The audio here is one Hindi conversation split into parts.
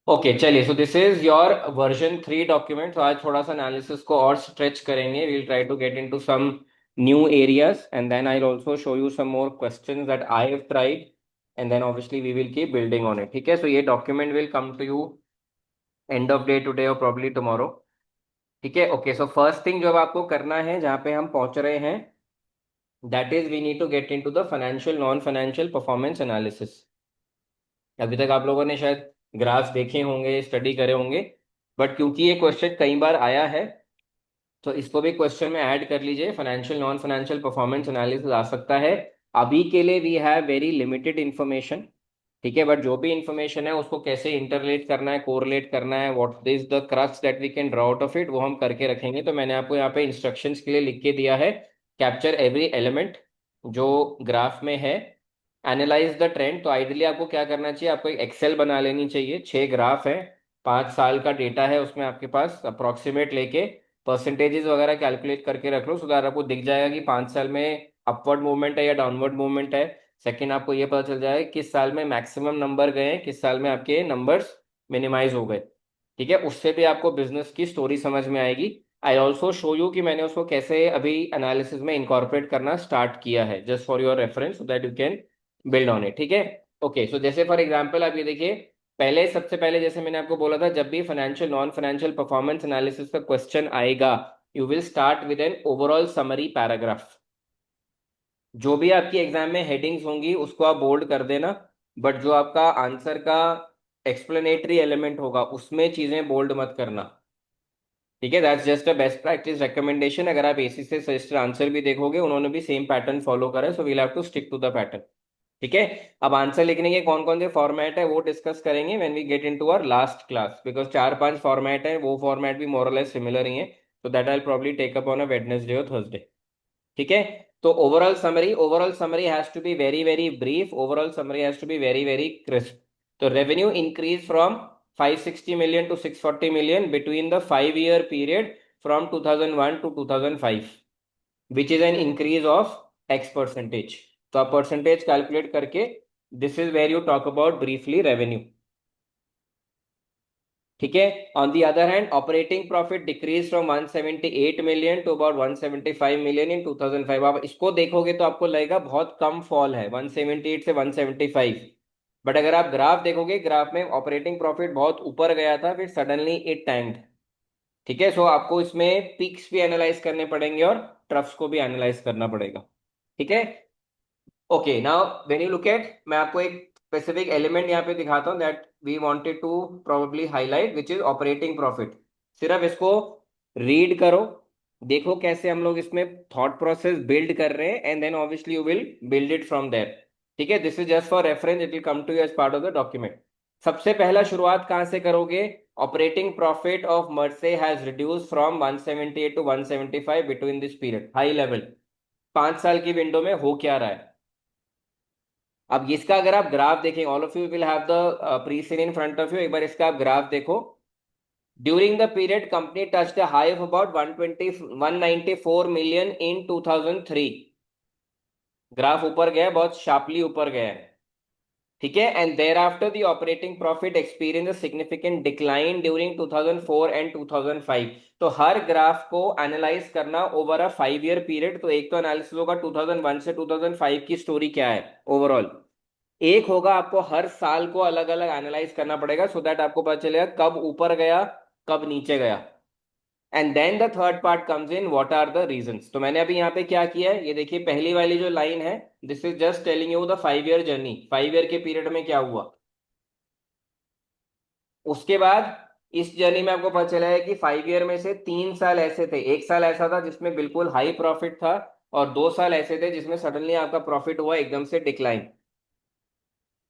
ओके चलिए, so this is your version 3 document. तो आज थोड़ा सा एनालिसिस को और स्ट्रेच करेंगे। We'll try to get into some new areas and then I also show you some more questions that I have tried and then obviously we will keep building on it. ठीक है, सो ये document will come to you end of day today और प्रॉब्ली टुमारो। ठीक है, ओके। सो फर्स्ट थिंग जो अब आपको करना है, जहाँ पे हम पहुंच रहे हैं, that is we need to get into the financial non financial performance analysis. अभी तक आप लोगों ने शायद ग्राफ्स देखे होंगे, स्टडी करे होंगे, बट क्योंकि ये क्वेश्चन कई बार आया है तो इसको भी क्वेश्चन में ऐड कर लीजिए। Financial non financial performance analysis आ सकता है। अभी के लिए we have very limited information. ठीक है, बट जो भी इंफॉर्मेशन है उसको कैसे इंटरलेट करना है, कोरिलेट करना है, what is the crux that we can draw out of it, वो हम करके रखेंगे। तो मैंने आपको यहाँ पे इंस्ट्रक्शंस के लिए लिख के दिया है। कैप्चर एवरी एलिमेंट जो ग्राफ में है, एनालाइज द ट्रेंड। तो आइडियली आपको क्या करना चाहिए, आपको एक एक्सेल बना लेनी चाहिए। 6 ग्राफ है, 5 साल का डेटा है उसमें आपके पास, अप्रोक्सीमेट लेके परसेंटेजेस वगैरह कैलकुलेट करके रख लो। सो दैट आपको दिख जाएगा कि 5 साल में अपवर्ड मूवमेंट है या डाउनवर्ड मूवमेंट है। सेकंड, आपको ये पता चल जाएगा किस साल में मैक्सिमम नंबर गए हैं, किस साल में आपके नंबर्स मिनिमाइज हो गए। ठीक है, उससे भी आपको बिजनेस की स्टोरी समझ में आएगी। आई ऑल्सो शो यू कि मैंने उसको कैसे अभी एनालिसिस में इंकॉर्पोरेट करना स्टार्ट किया है, just for your reference, so that you can build on it. ठीक है, ओके। सो जैसे फॉर एग्जांपल आप ये देखिए, पहले सबसे पहले जैसे मैंने आपको बोला था, जब भी financial non financial performance analysis का क्वेश्चन आएगा, you will start with an overall summary paragraph. जो भी आपकी एग्जाम में हेडिंग्स होंगी उसको आप बोल्ड कर देना, बट जो आपका आंसर का एक्सप्लेनेटरी एलिमेंट होगा उसमें चीजें बोल्ड मत करना। ठीक है, that's just a best practice recommendation. अगर आप एसी से सजेस्टेड आंसर भी देखोगे, उन्होंने भी सेम पैटर्न फॉलो करा है, so we'll have to stick to the pattern. ठीक है, अब आंसर लिखने के कौन कौन से फॉर्मेट है वो डिस्कस करेंगे when we get into our last class, because 4-5 format है, वो फॉर्मेट भी मोरलेस सिमिलर ही है। तो that I probably take up on a Wednesday और थर्सडे। ठीक है, तो overall summary has to be very very brief, overall summary has to be very very crisp. तो revenue increase from 560 million to 640 million between the 5 year period from 2001 to 2005, which is an increase of X percentage। तो आप परसेंटेज कैलकुलेट करके, this is where you talk about briefly revenue. ठीक है, on the other hand operating profit decrease from 178 million to about 175 million in 2005। आप इसको देखोगे तो आपको लगेगा बहुत कम फॉल है, 178 से 175। बट अगर आप ग्राफ देखोगे, ग्राफ में ऑपरेटिंग प्रॉफिट बहुत ऊपर गया था, फिर सडनली इट टैंक्ड। ठीक है, सो आपको इसमें पीक्स भी एनालाइज करने पड़ेंगे और ट्रफ्स को भी एनालाइज करना पड़ेगा। ठीक है, okay. Now when you look at, मैं आपको एक स्पेसिफिक एलिमेंट यहाँ पे दिखाता हूँ that we wanted to probably highlight, which is operating profit. सिर्फ इसको रीड करो, देखो कैसे हम लोग इसमें थॉट प्रोसेस बिल्ड कर रहे हैं, and then obviously you will build it from there. ठीक है, this is just for reference, it will come to you as part of the document. सबसे पहला शुरुआत कहाँ से करोगे, operating profit of Mercer has reduce from 178 to 175 between this period, high level. 5 साल की विंडो में हो क्या रहा है। अब इसका अगर आप ग्राफ देखें, all of you will have the pre seen in front of you, एक बार इसका आप ग्राफ देखो। During the period company touched a high of about 120 194 million in 2003। Graph ऊपर गया है, बहुत शार्पली ऊपर गया है। ठीक है, and thereafter the operating profit experience a significant decline during 2004 and 2005। तो हर ग्राफ को एनालाइज करना ओवर अ 5 ईयर पीरियड। तो एक तो एनालिसिस होगा 2001 से 2005 की स्टोरी क्या है ओवरऑल, एक होगा आपको हर साल को अलग अलग एनालाइज करना पड़ेगा, सो दैट आपको पता चलेगा कब ऊपर गया, कब नीचे गया। And then the third part comes in, what are the reasons. तो मैंने अभी यहाँ पे क्या किया है, ये देखिए पहली वाली जो लाइन है, this is just telling you the 5 year journey, 5 year के पीरियड में क्या हुआ। उसके बाद इस जर्नी में आपको पता चला है कि 5 ईयर में से 3 साल ऐसे थे, एक साल ऐसा था जिसमें बिल्कुल हाई प्रॉफिट था, और 2 साल ऐसे थे जिसमें सडनली आपका प्रॉफिट हुआ एकदम से डिक्लाइन।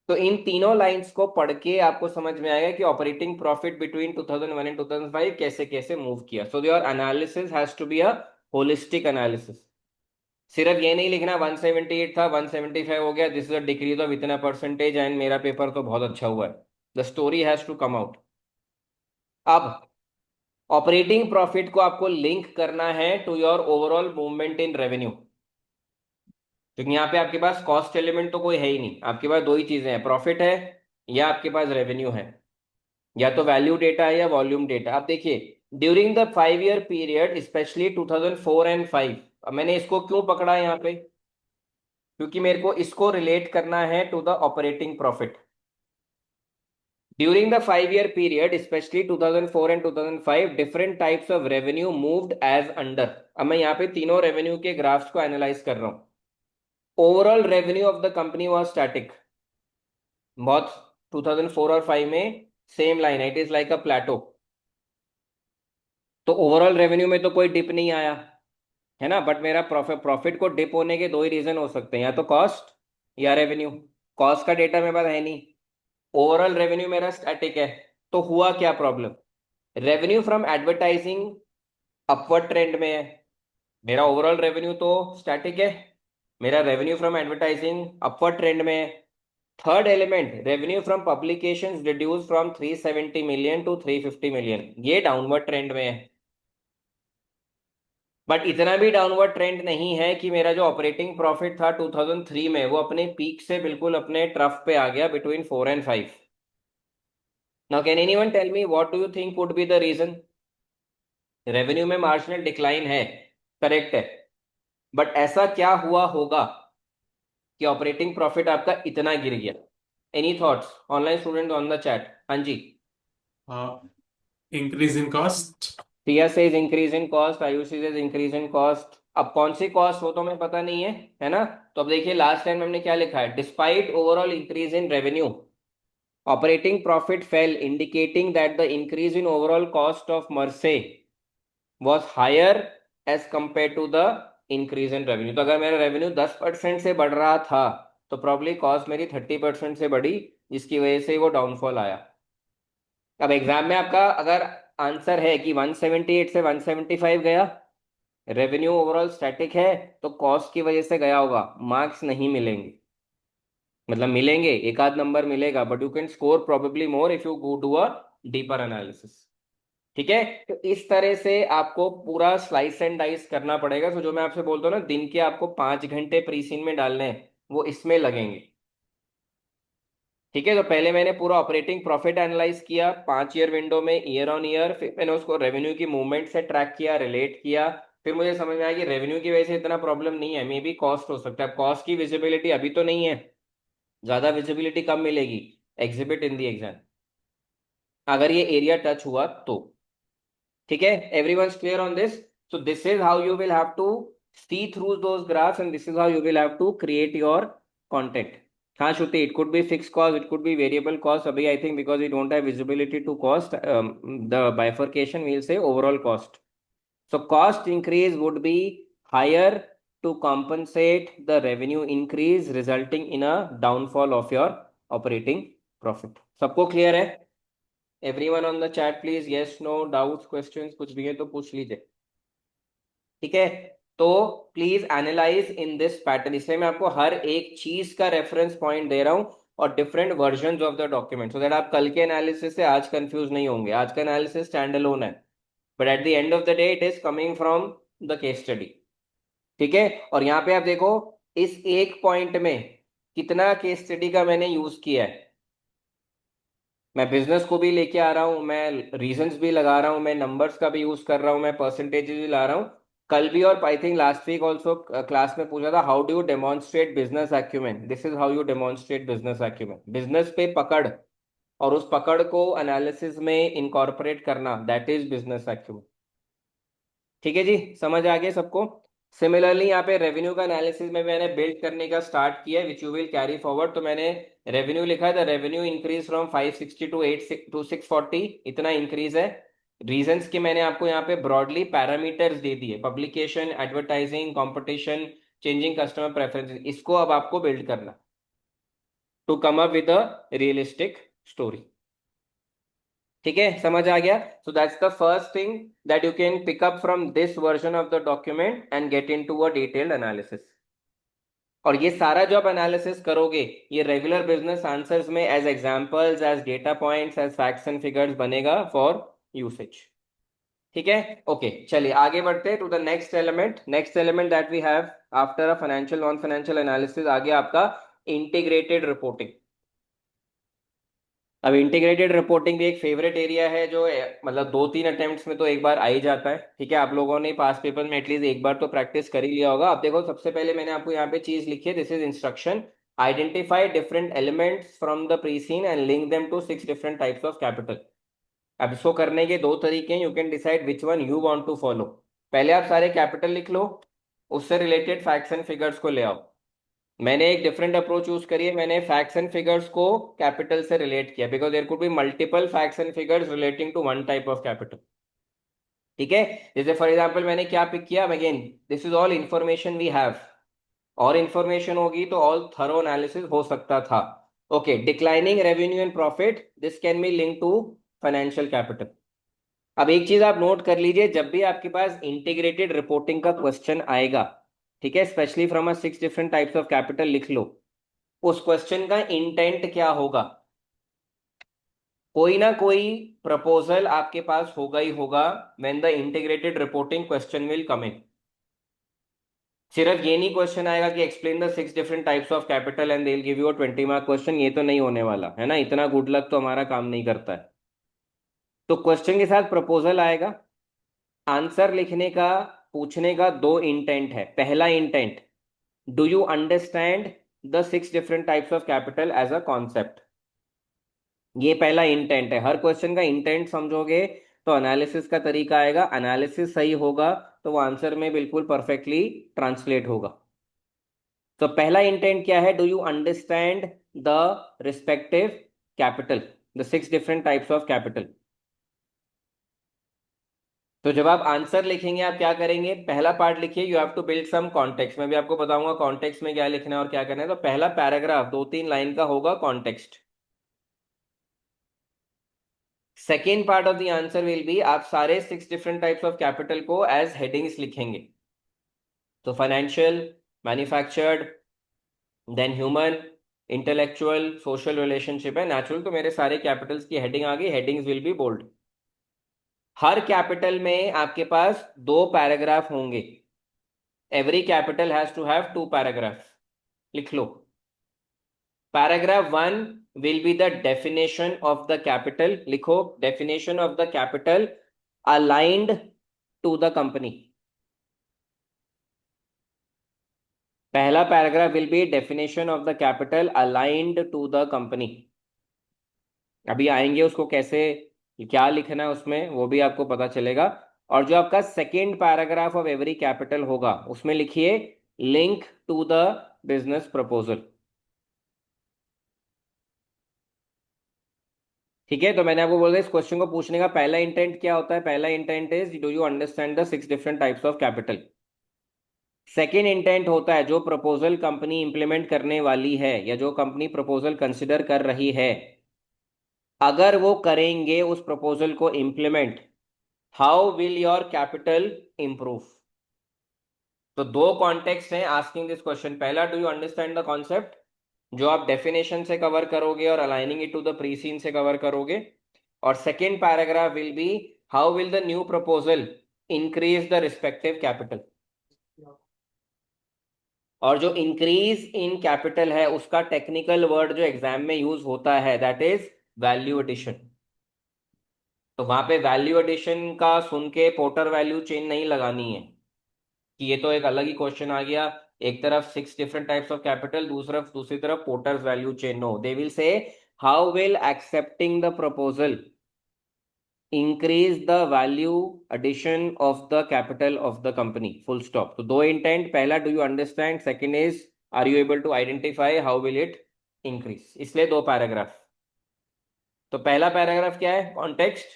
तो इन तीनों लाइंस को पढ़ के आपको समझ में आएगा कि ऑपरेटिंग प्रॉफिट बिटवीन 2001 एंड 2005 कैसे कैसे मूव किया। So your analysis has to be a holistic analysis. सिर्फ ये नहीं लिखना 178 था 175 हो गया, this is a decrease of इतना परसेंटेज एंड मेरा पेपर तो बहुत अच्छा हुआ है। The story has to come out. अब ऑपरेटिंग प्रॉफिट को आपको लिंक करना है to your overall movement in revenue. क्योंकि यहाँ पे आपके पास कॉस्ट एलिमेंट तो कोई है ही नहीं, आपके पास दो ही चीजें हैं, प्रॉफिट है या आपके पास रेवेन्यू है। या तो वैल्यू डेटा है या वॉल्यूम डेटा। अब देखिए, during the 5 year period specially 2004 and 5, अब मैंने इसको क्यों पकड़ा यहाँ पे, क्योंकि मेरे को इसको रिलेट करना है to the operating profit. During the 5 year period specially 2004 and 2005 different types of revenue moved as under. अब मैं यहाँ पे तीनों रेवेन्यू के ग्राफ्स को एनालाइज कर रहा हूँ। Overall revenue of the company was static, बहुत 2004 और 5 में सेम लाइन है, इट इज लाइक अ प्लेटो। तो ओवरऑल रेवेन्यू में तो कोई डिप नहीं आया, है ना। बट मेरा प्रॉफिट प्रॉफिट को डिप होने के दो ही रीजन हो सकते हैं, या तो कॉस्ट या रेवेन्यू। कॉस्ट का डेटा मेरे पास है नहीं, ओवरऑल रेवेन्यू मेरा स्टैटिक है। तो हुआ क्या problem, revenue from advertising upward trend में है। मेरा ओवरऑल रेवेन्यू तो स्टैटिक है, मेरा revenue from advertising upward trend में है। Third element, revenue from publications reduce from 370 million to 350 million, ये डाउनवर्ड ट्रेंड में है। बट इतना भी डाउनवर्ड ट्रेंड नहीं है कि मेरा जो ऑपरेटिंग प्रॉफिट था 2003 में वो अपने पीक से बिल्कुल अपने ट्रफ पे आ गया between 4 and 5। Now can anyone tell me what do you think would be the reason. Revenue में मार्जिनल डिक्लाइन है, करेक्ट है, बट ऐसा क्या हुआ होगा कि ऑपरेटिंग प्रॉफिट आपका इतना गिर गया। Any thoughts online student on the chat. हाँ जी। Increase in cost. Priya says increase in cost, Ayushi says increase in cost. अब कौन सी कॉस्ट वो तो हमें पता नहीं है ना। तो अब देखिए लास्ट टाइम हमने क्या लिखा है, despite overall increase in revenue operating profit fell, indicating that the increase in overall cost of Mercer was higher as compare to the increase in revenue. तो अगर मेरा रेवेन्यू 10% से बढ़ रहा था तो प्रॉब्ली कॉस्ट मेरी 30% से बढ़ी, जिसकी वजह से वो डाउनफॉल आया। अब एग्जाम में आपका अगर आंसर है कि 178 से 175 गया, रेवेन्यू ओवरऑल स्टैटिक है, तो कॉस्ट की वजह से गया होगा, मार्क्स नहीं मिलेंगे। मतलब मिलेंगे, एक आध नंबर मिलेगा, but you can score probably more if you go to a deeper analysis. ठीक है, तो इस तरह से आपको पूरा स्लाइस एंड डाइस करना पड़ेगा। तो जो मैं आपसे बोलता हूँ ना, दिन के आपको 5 घंटे प्रीसीन में डालने हैं, वो इसमें लगेंगे। ठीक है, तो पहले मैंने पूरा ऑपरेटिंग प्रॉफिट एनालाइज किया 5 ईयर विंडो में, ईयर ऑन ईयर, फिर मैंने उसको रेवेन्यू की मूवमेंट से ट्रैक किया, रिलेट किया। फिर मुझे समझ में आया कि रेवेन्यू की वजह से इतना प्रॉब्लम नहीं है, मे बी कॉस्ट हो सकता है। कॉस्ट की विजिबिलिटी अभी तो नहीं है, ज्यादा विजिबिलिटी कब मिलेगी, एग्जिबिट इन दी एग्जाम, अगर ये एरिया टच हुआ तो। ठीक है, everyone clear on this. So this is how you will have to see through those graphs and this is how you will have to create your content. हाँ श्रुति, it could be fixed cost, it could be variable cost। अभी I think because we don't have visibility to cost, the bifurcation we'll say overall cost. So cost increase would be higher to compensate the revenue increase resulting in a downfall of your operating profit. सबको क्लियर है? Everyone on the chat please, yes no doubts questions कुछ भी है तो पूछ लीजिए। ठीक है, तो please analyse in this pattern, इसलिए मैं आपको हर एक चीज का रेफरेंस पॉइंट दे रहा हूं और different version of the document, so that आप कल के एनालिसिस से आज कंफ्यूज नहीं होंगे। आज का एनालिसिस स्टैंड अलोन है, but at the end of the day it is coming from the case study. ठीक है, और यहाँ पे आप देखो इस एक पॉइंट में कितना केस स्टडी का मैंने यूज किया है। मैं बिजनेस को भी लेके आ रहा हूँ, मैं रीजंस भी लगा रहा हूँ, मैं नंबर्स का भी यूज कर रहा हूँ, मैं परसेंटेज भी ला रहा हूँ। कल भी और I think last week also class में पूछा था, how do you demonstrate business acumen, this is how you demonstrate business acumen. Business पे पकड़ और उस पकड़ को एनालिसिस में इनकॉर्पोरेट करना, दैट इज बिजनेस एक्यूमेन। ठीक है जी, समझ आ गया सबको। सिमिलरली यहाँ पे रेवेन्यू का एनालिसिस में मैंने बिल्ड करने का स्टार्ट किया है, which you will carry forward. तो मैंने रेवेन्यू लिखा है, the revenue increase from 560 to 640, इतना इंक्रीज है। रीजंस के मैंने आपको यहाँ पे ब्रॉडली पैरामीटर्स दे दिए, publication, advertising, competition, changing customer preferences. इसको अब आपको बिल्ड करना to come up with a realistic story. ठीक है, समझ आ गया। So that's the first thing that you can pick up from this version of the document and get into a detailed analysis. और ये सारा जो आप एनालिसिस करोगे, ये रेगुलर बिजनेस आंसर्स में as examples, as data points, as facts and figures बनेगा फॉर यूसेज। ठीक है, ओके चलिए आगे बढ़ते हैं to the next element. Next element that we have after a financial non financial analysis, आगे आपका इंटीग्रेटेड रिपोर्टिंग। अब इंटीग्रेटेड रिपोर्टिंग भी एक फेवरेट एरिया है जो मतलब 2-3 अटेम्प्ट्स में तो एक बार आ ही जाता है। ठीक है, आप लोगों ने पास पेपर में एटलीस्ट एक बार तो प्रैक्टिस कर ही लिया होगा। अब देखो, सबसे पहले मैंने आपको यहाँ पे चीज लिखी है, this is instruction, identify different elements from the pre seen and link them to 6 different types of capital. अब इसको करने के दो तरीके हैं, you can decide which one you want to follow. पहले आप सारे कैपिटल लिख लो, उससे रिलेटेड फैक्ट्स एंड फिगर्स को ले आओ। मैंने एक डिफरेंट अप्रोच यूज करी है, मैंने फैक्ट्स एंड फिगर्स को कैपिटल से रिलेट किया, because there could be multiple facts and figures relating to one type of capital. ठीक है, जैसे फॉर एग्जांपल मैंने क्या पिक किया, again this is all information we have, और इंफॉर्मेशन होगी तो ऑल थरो एनालिसिस हो सकता था। Okay, declining revenue and profit, this can be link to financial capital. अब एक चीज आप नोट कर लीजिए, जब भी आपके पास इंटीग्रेटेड रिपोर्टिंग का क्वेश्चन आएगा, ठीक है, specially from a 6 different types of capital लिख लो, उस क्वेश्चन का इंटेंट क्या होगा। कोई ना कोई प्रपोजल आपके पास होगा ही होगा when the integrated reporting question will come in. सिर्फ ये नहीं क्वेश्चन आएगा कि explain the 6 different types of capital and they will give you a 20 mark question, ये तो नहीं होने वाला है ना, इतना गुड लक तो हमारा काम नहीं करता है। तो क्वेश्चन के साथ प्रपोजल आएगा, आंसर लिखने का, पूछने का दो इंटेंट है। पहला intent, do you understand the 6 different types of capital as a concept, ये पहला इंटेंट है। हर क्वेश्चन का इंटेंट समझोगे तो एनालिसिस का तरीका आएगा, एनालिसिस सही होगा तो वो आंसर में बिल्कुल परफेक्टली ट्रांसलेट होगा। तो पहला इंटेंट क्या है, do you understand the respective capital, the 6 different types of capital. तो जब आप आंसर लिखेंगे आप क्या करेंगे, पहला पार्ट लिखिए, you have to build some context. मैं भी आपको बताऊंगा कॉन्टेक्स्ट में क्या लिखना है और क्या करना है। तो पहला पैराग्राफ 2-3 लाइन का होगा context. Second part of the answer will be, आप सारे 6 डिफरेंट टाइप्स ऑफ कैपिटल को एज हेडिंग्स लिखेंगे। तो financial, manufactured, then human, intellectual, social, relationship है, नेचुरल। तो मेरे सारे कैपिटल्स की हेडिंग आ गई, हेडिंग्स विल बी बोल्ड। हर कैपिटल में आपके पास 2 पैराग्राफ होंगे, every capital has to have 2 paragraph. लिख लो, paragraph 1 will be the definition of the capital. लिखो, definition of the capital aligned to the company. पहला paragraph will be definition of the capital aligned to the company. अभी आएंगे उसको कैसे, क्या लिखना है उसमें, वो भी आपको पता चलेगा। और जो आपका second paragraph of every capital होगा उसमें लिखिए link to the business proposal. ठीक है, तो मैंने आपको बोला इस क्वेश्चन को पूछने का पहला इंटेंट क्या होता है, पहला intent is do you understand the 6 different types of capital. Second intent होता है जो प्रपोजल कंपनी इंप्लीमेंट करने वाली है या जो कंपनी प्रपोजल कंसिडर कर रही है, अगर वो करेंगे उस प्रपोजल को implement, how will your capital improve. तो दो कॉन्टेक्स्ट हैं आस्किंग दिस क्वेश्चन। पहला, do you understand the concept, जो आप डेफिनेशन से कवर करोगे और aligning it to the pre seen से कवर करोगे। और second paragraph will be, how will the new proposal increase the respective capital. और जो इंक्रीज इन कैपिटल है उसका टेक्निकल वर्ड जो एग्जाम में यूज होता है दैट इज वैल्यू एडिशन। तो वहां पे वैल्यू एडिशन का सुन के पोर्टर वैल्यू चेन नहीं लगानी है कि ये तो एक अलग ही क्वेश्चन आ गया, एक तरफ 6 डिफरेंट टाइप्स ऑफ कैपिटल, दूसरी तरफ Porter's value chain. No, they will say how will accepting the proposal increase the value addition of the capital of the company, full stop. तो दो इंटेंट, पहला do you understand, second is are you able to identify how will it increase, इसलिए 2 पैराग्राफ। तो पहला पैराग्राफ क्या है, कॉन्टेक्स्ट,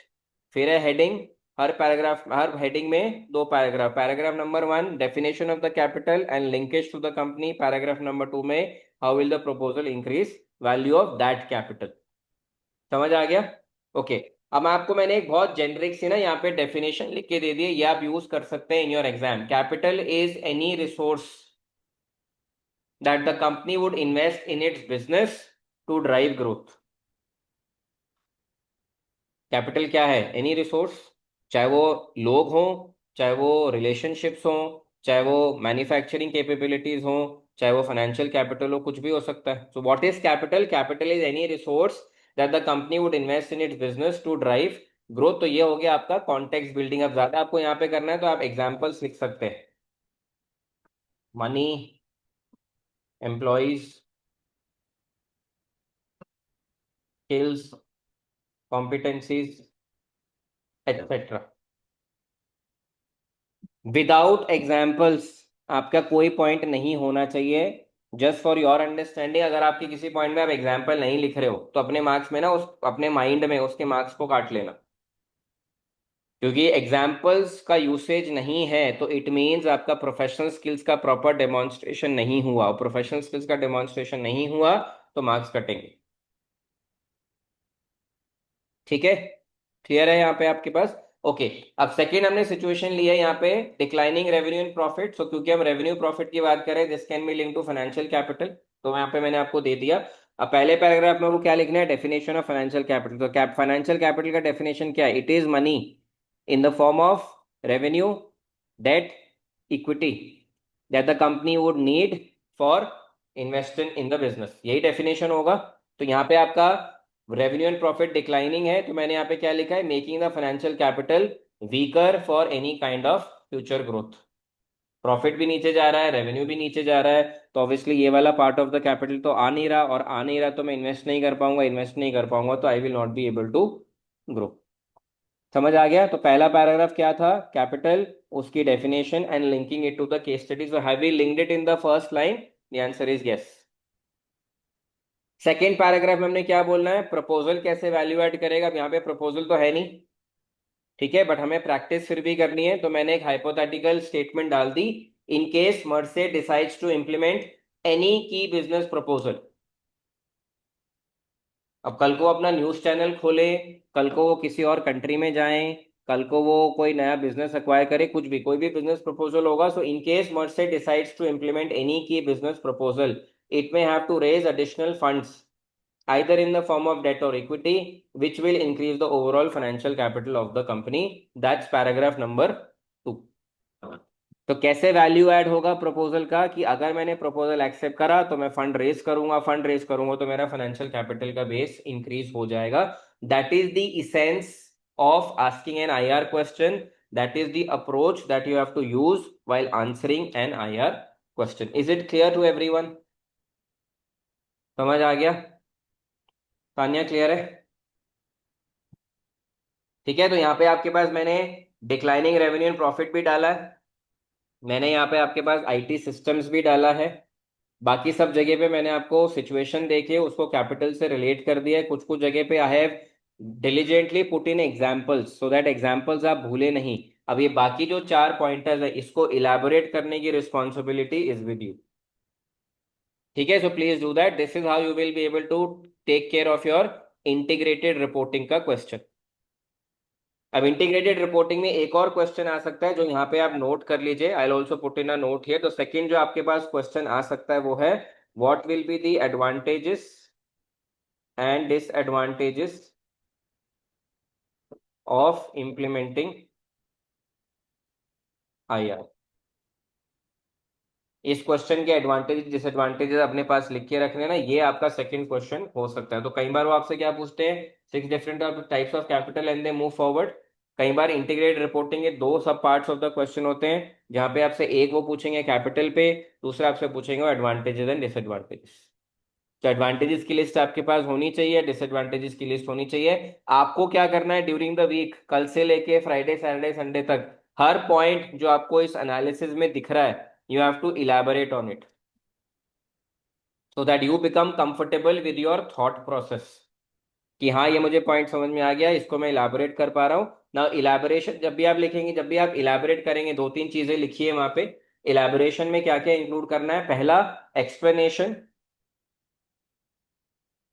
फिर है हेडिंग, हर पैराग्राफ, हर हेडिंग में 2 paragraph. Paragraph number 1 definition of the capital and linkage to the company, paragraph number 2 में how will the proposal increase value of that capital. समझ आ गया? ओके, अब आपको मैंने एक बहुत जेनरिक सी ना यहाँ पे डेफिनेशन लिख के दे दी है, ये आप यूज कर सकते हैं in your exam. Capital is any resource that the company would invest in its business to drive growth. Capital क्या है, एनी रिसोर्स, चाहे वो लोग हों, चाहे वो रिलेशनशिप्स हों, चाहे वो मैन्युफैक्चरिंग कैपेबिलिटीज हों, चाहे वो फाइनेंशियल कैपिटल हो, कुछ भी हो सकता है। So what is capital, capital is any resource that the company would invest in its business to drive growth. तो ये हो गया आपका कॉन्टेक्स्ट बिल्डिंग। अब ज्यादा आपको यहाँ पे करना है तो आप एग्जाम्पल्स लिख सकते हैं, money, employees, skills, competencies, etcetera. Without examples आपका कोई पॉइंट नहीं होना चाहिए। जस्ट फॉर योर अंडरस्टैंडिंग, अगर आपके किसी पॉइंट में आप एग्जाम्पल नहीं लिख रहे हो तो अपने मार्क्स में ना उस अपने माइंड में उसके मार्क्स को काट लेना, क्योंकि एग्जाम्पल्स का यूसेज नहीं है तो इट मीन्स आपका प्रोफेशनल स्किल्स का प्रॉपर डेमोन्स्ट्रेशन नहीं हुआ, और प्रोफेशनल स्किल्स का डेमोन्स्ट्रेशन नहीं हुआ तो मार्क्स कटेंगे। ठीक है, क्लियर है यहाँ पे आपके पास? ओके। अब सेकंड हमने सिचुएशन ली है यहाँ पे declining revenue and profit. So क्योंकि हम रेवेन्यू प्रॉफिट की बात करें, this can be link to financial capital, तो यहाँ पे मैंने आपको दे दिया। अब पहले पैराग्राफ में वो क्या लिखना है, डेफिनेशन ऑफ फाइनेंशियल कैपिटल। तो फाइनेंशियल कैपिटल का डेफिनेशन क्या है? It is money in the form of revenue, debt, equity that the company would need for investing in the business, यही डेफिनेशन होगा। तो यहाँ पे आपका रेवेन्यू एंड प्रॉफिट डिक्लाइनिंग है, तो मैंने यहाँ पे क्या लिखा है, making the financial capital weaker for any kind of future growth. Profit भी नीचे जा रहा है, रेवेन्यू भी नीचे जा रहा है, तो ऑब्वियसली ये वाला पार्ट ऑफ द कैपिटल तो आ नहीं रहा, और आ नहीं रहा तो मैं इन्वेस्ट नहीं कर पाऊंगा, इन्वेस्ट नहीं कर पाऊंगा तो I will not be able to grow. समझ आ गया? तो पहला पैराग्राफ क्या था, कैपिटल, उसकी definition and linking it to the case studies. Have we linked it in the first line? The answer is yes. Second paragraph में हमने क्या बोलना है, प्रपोजल कैसे वैल्यू ऐड करेगा। अब यहाँ पे प्रपोजल तो है नहीं, ठीक है, बट हमें प्रैक्टिस फिर भी करनी है, तो मैंने एक हाइपोथेटिकल स्टेटमेंट डाल दी, in case Mercer decides to implement any key business proposal. अब कल को अपना न्यूज चैनल खोले, कल को वो किसी और कंट्री में जाएं, कल को वो कोई नया बिजनेस एक्वायर करे, कुछ भी कोई भी बिजनेस प्रपोजल होगा, so in case Mercer decides to implement any key business proposal, it may have to raise additional funds either in the form of debt or equity, which will increase the overall financial capital of the company. That's paragraph number 2. तो कैसे वैल्यू ऐड होगा प्रपोजल का, कि अगर मैंने प्रपोजल एक्सेप्ट करा तो मैं फंड रेज करूंगा, फंड रेज करूंगा तो मेरा फाइनेंशियल कैपिटल का बेस इंक्रीज हो जाएगा। That is the essence of asking an IR question, that is the approach that you have to use while answering an IR question. Is it clear to everyone? समझ आ गया? तान्या क्लियर है? ठीक है, तो यहाँ पे आपके पास मैंने डिक्लाइनिंग रेवेन्यू एंड प्रॉफिट भी डाला है, मैंने यहाँ पे आपके पास आईटी सिस्टम्स भी डाला है, बाकी सब जगह पे मैंने आपको सिचुएशन देके उसको कैपिटल से रिलेट कर दिया है। कुछ कुछ जगह पे I have diligently put in examples so that examples आप भूले नहीं। अब ये बाकी जो 4 पॉइंटर्स है इसको इलेबोरेट करने की रिस्पॉन्सिबिलिटी इज विद यू। ठीक है, so please do that, this is how you will be able to take care of your integrated reporting का क्वेश्चन। अब इंटीग्रेटेड रिपोर्टिंग में एक और क्वेश्चन आ सकता है जो यहाँ पे आप नोट कर लीजिए, I will also put in a note here. तो सेकंड जो आपके पास क्वेश्चन आ सकता है वो है, what will be the advantages and disadvantages of implementing IR. इस क्वेश्चन के एडवांटेज डिसएडवांटेजेस अपने पास लिख के रखने ना, ये आपका सेकंड क्वेश्चन हो सकता है। तो कई बार वो आपसे क्या पूछते हैं, 6 different types of capital and they move forward. कई बार इंटीग्रेटेड रिपोर्टिंग के 2 सब पार्ट्स ऑफ द क्वेश्चन होते हैं, जहां पे आपसे एक वो पूछेंगे कैपिटल पे, दूसरा आपसे पूछेंगे एडवांटेजेस एंड डिसएडवांटेजेस। तो एडवांटेजेस की लिस्ट आपके पास होनी चाहिए, डिसएडवांटेजेस की लिस्ट होनी चाहिए। आपको क्या करना है, ड्यूरिंग द वीक, कल से लेके फ्राइडे सैटरडे संडे तक, हर पॉइंट जो आपको इस एनालिसिस में दिख रहा है, you have to elaborate on it so that you become comfortable with your thought process, कि हाँ ये मुझे पॉइंट समझ में आ गया, इसको मैं इलैबोरेट कर पा रहा हूँ ना। इलैबोरेशन जब भी आप लिखेंगे, जब भी आप इलैबोरेट करेंगे, 2-3 चीजें लिखिए वहां पे। इलैबोरेशन में क्या क्या इंक्लूड करना है, पहला एक्सप्लेनेशन।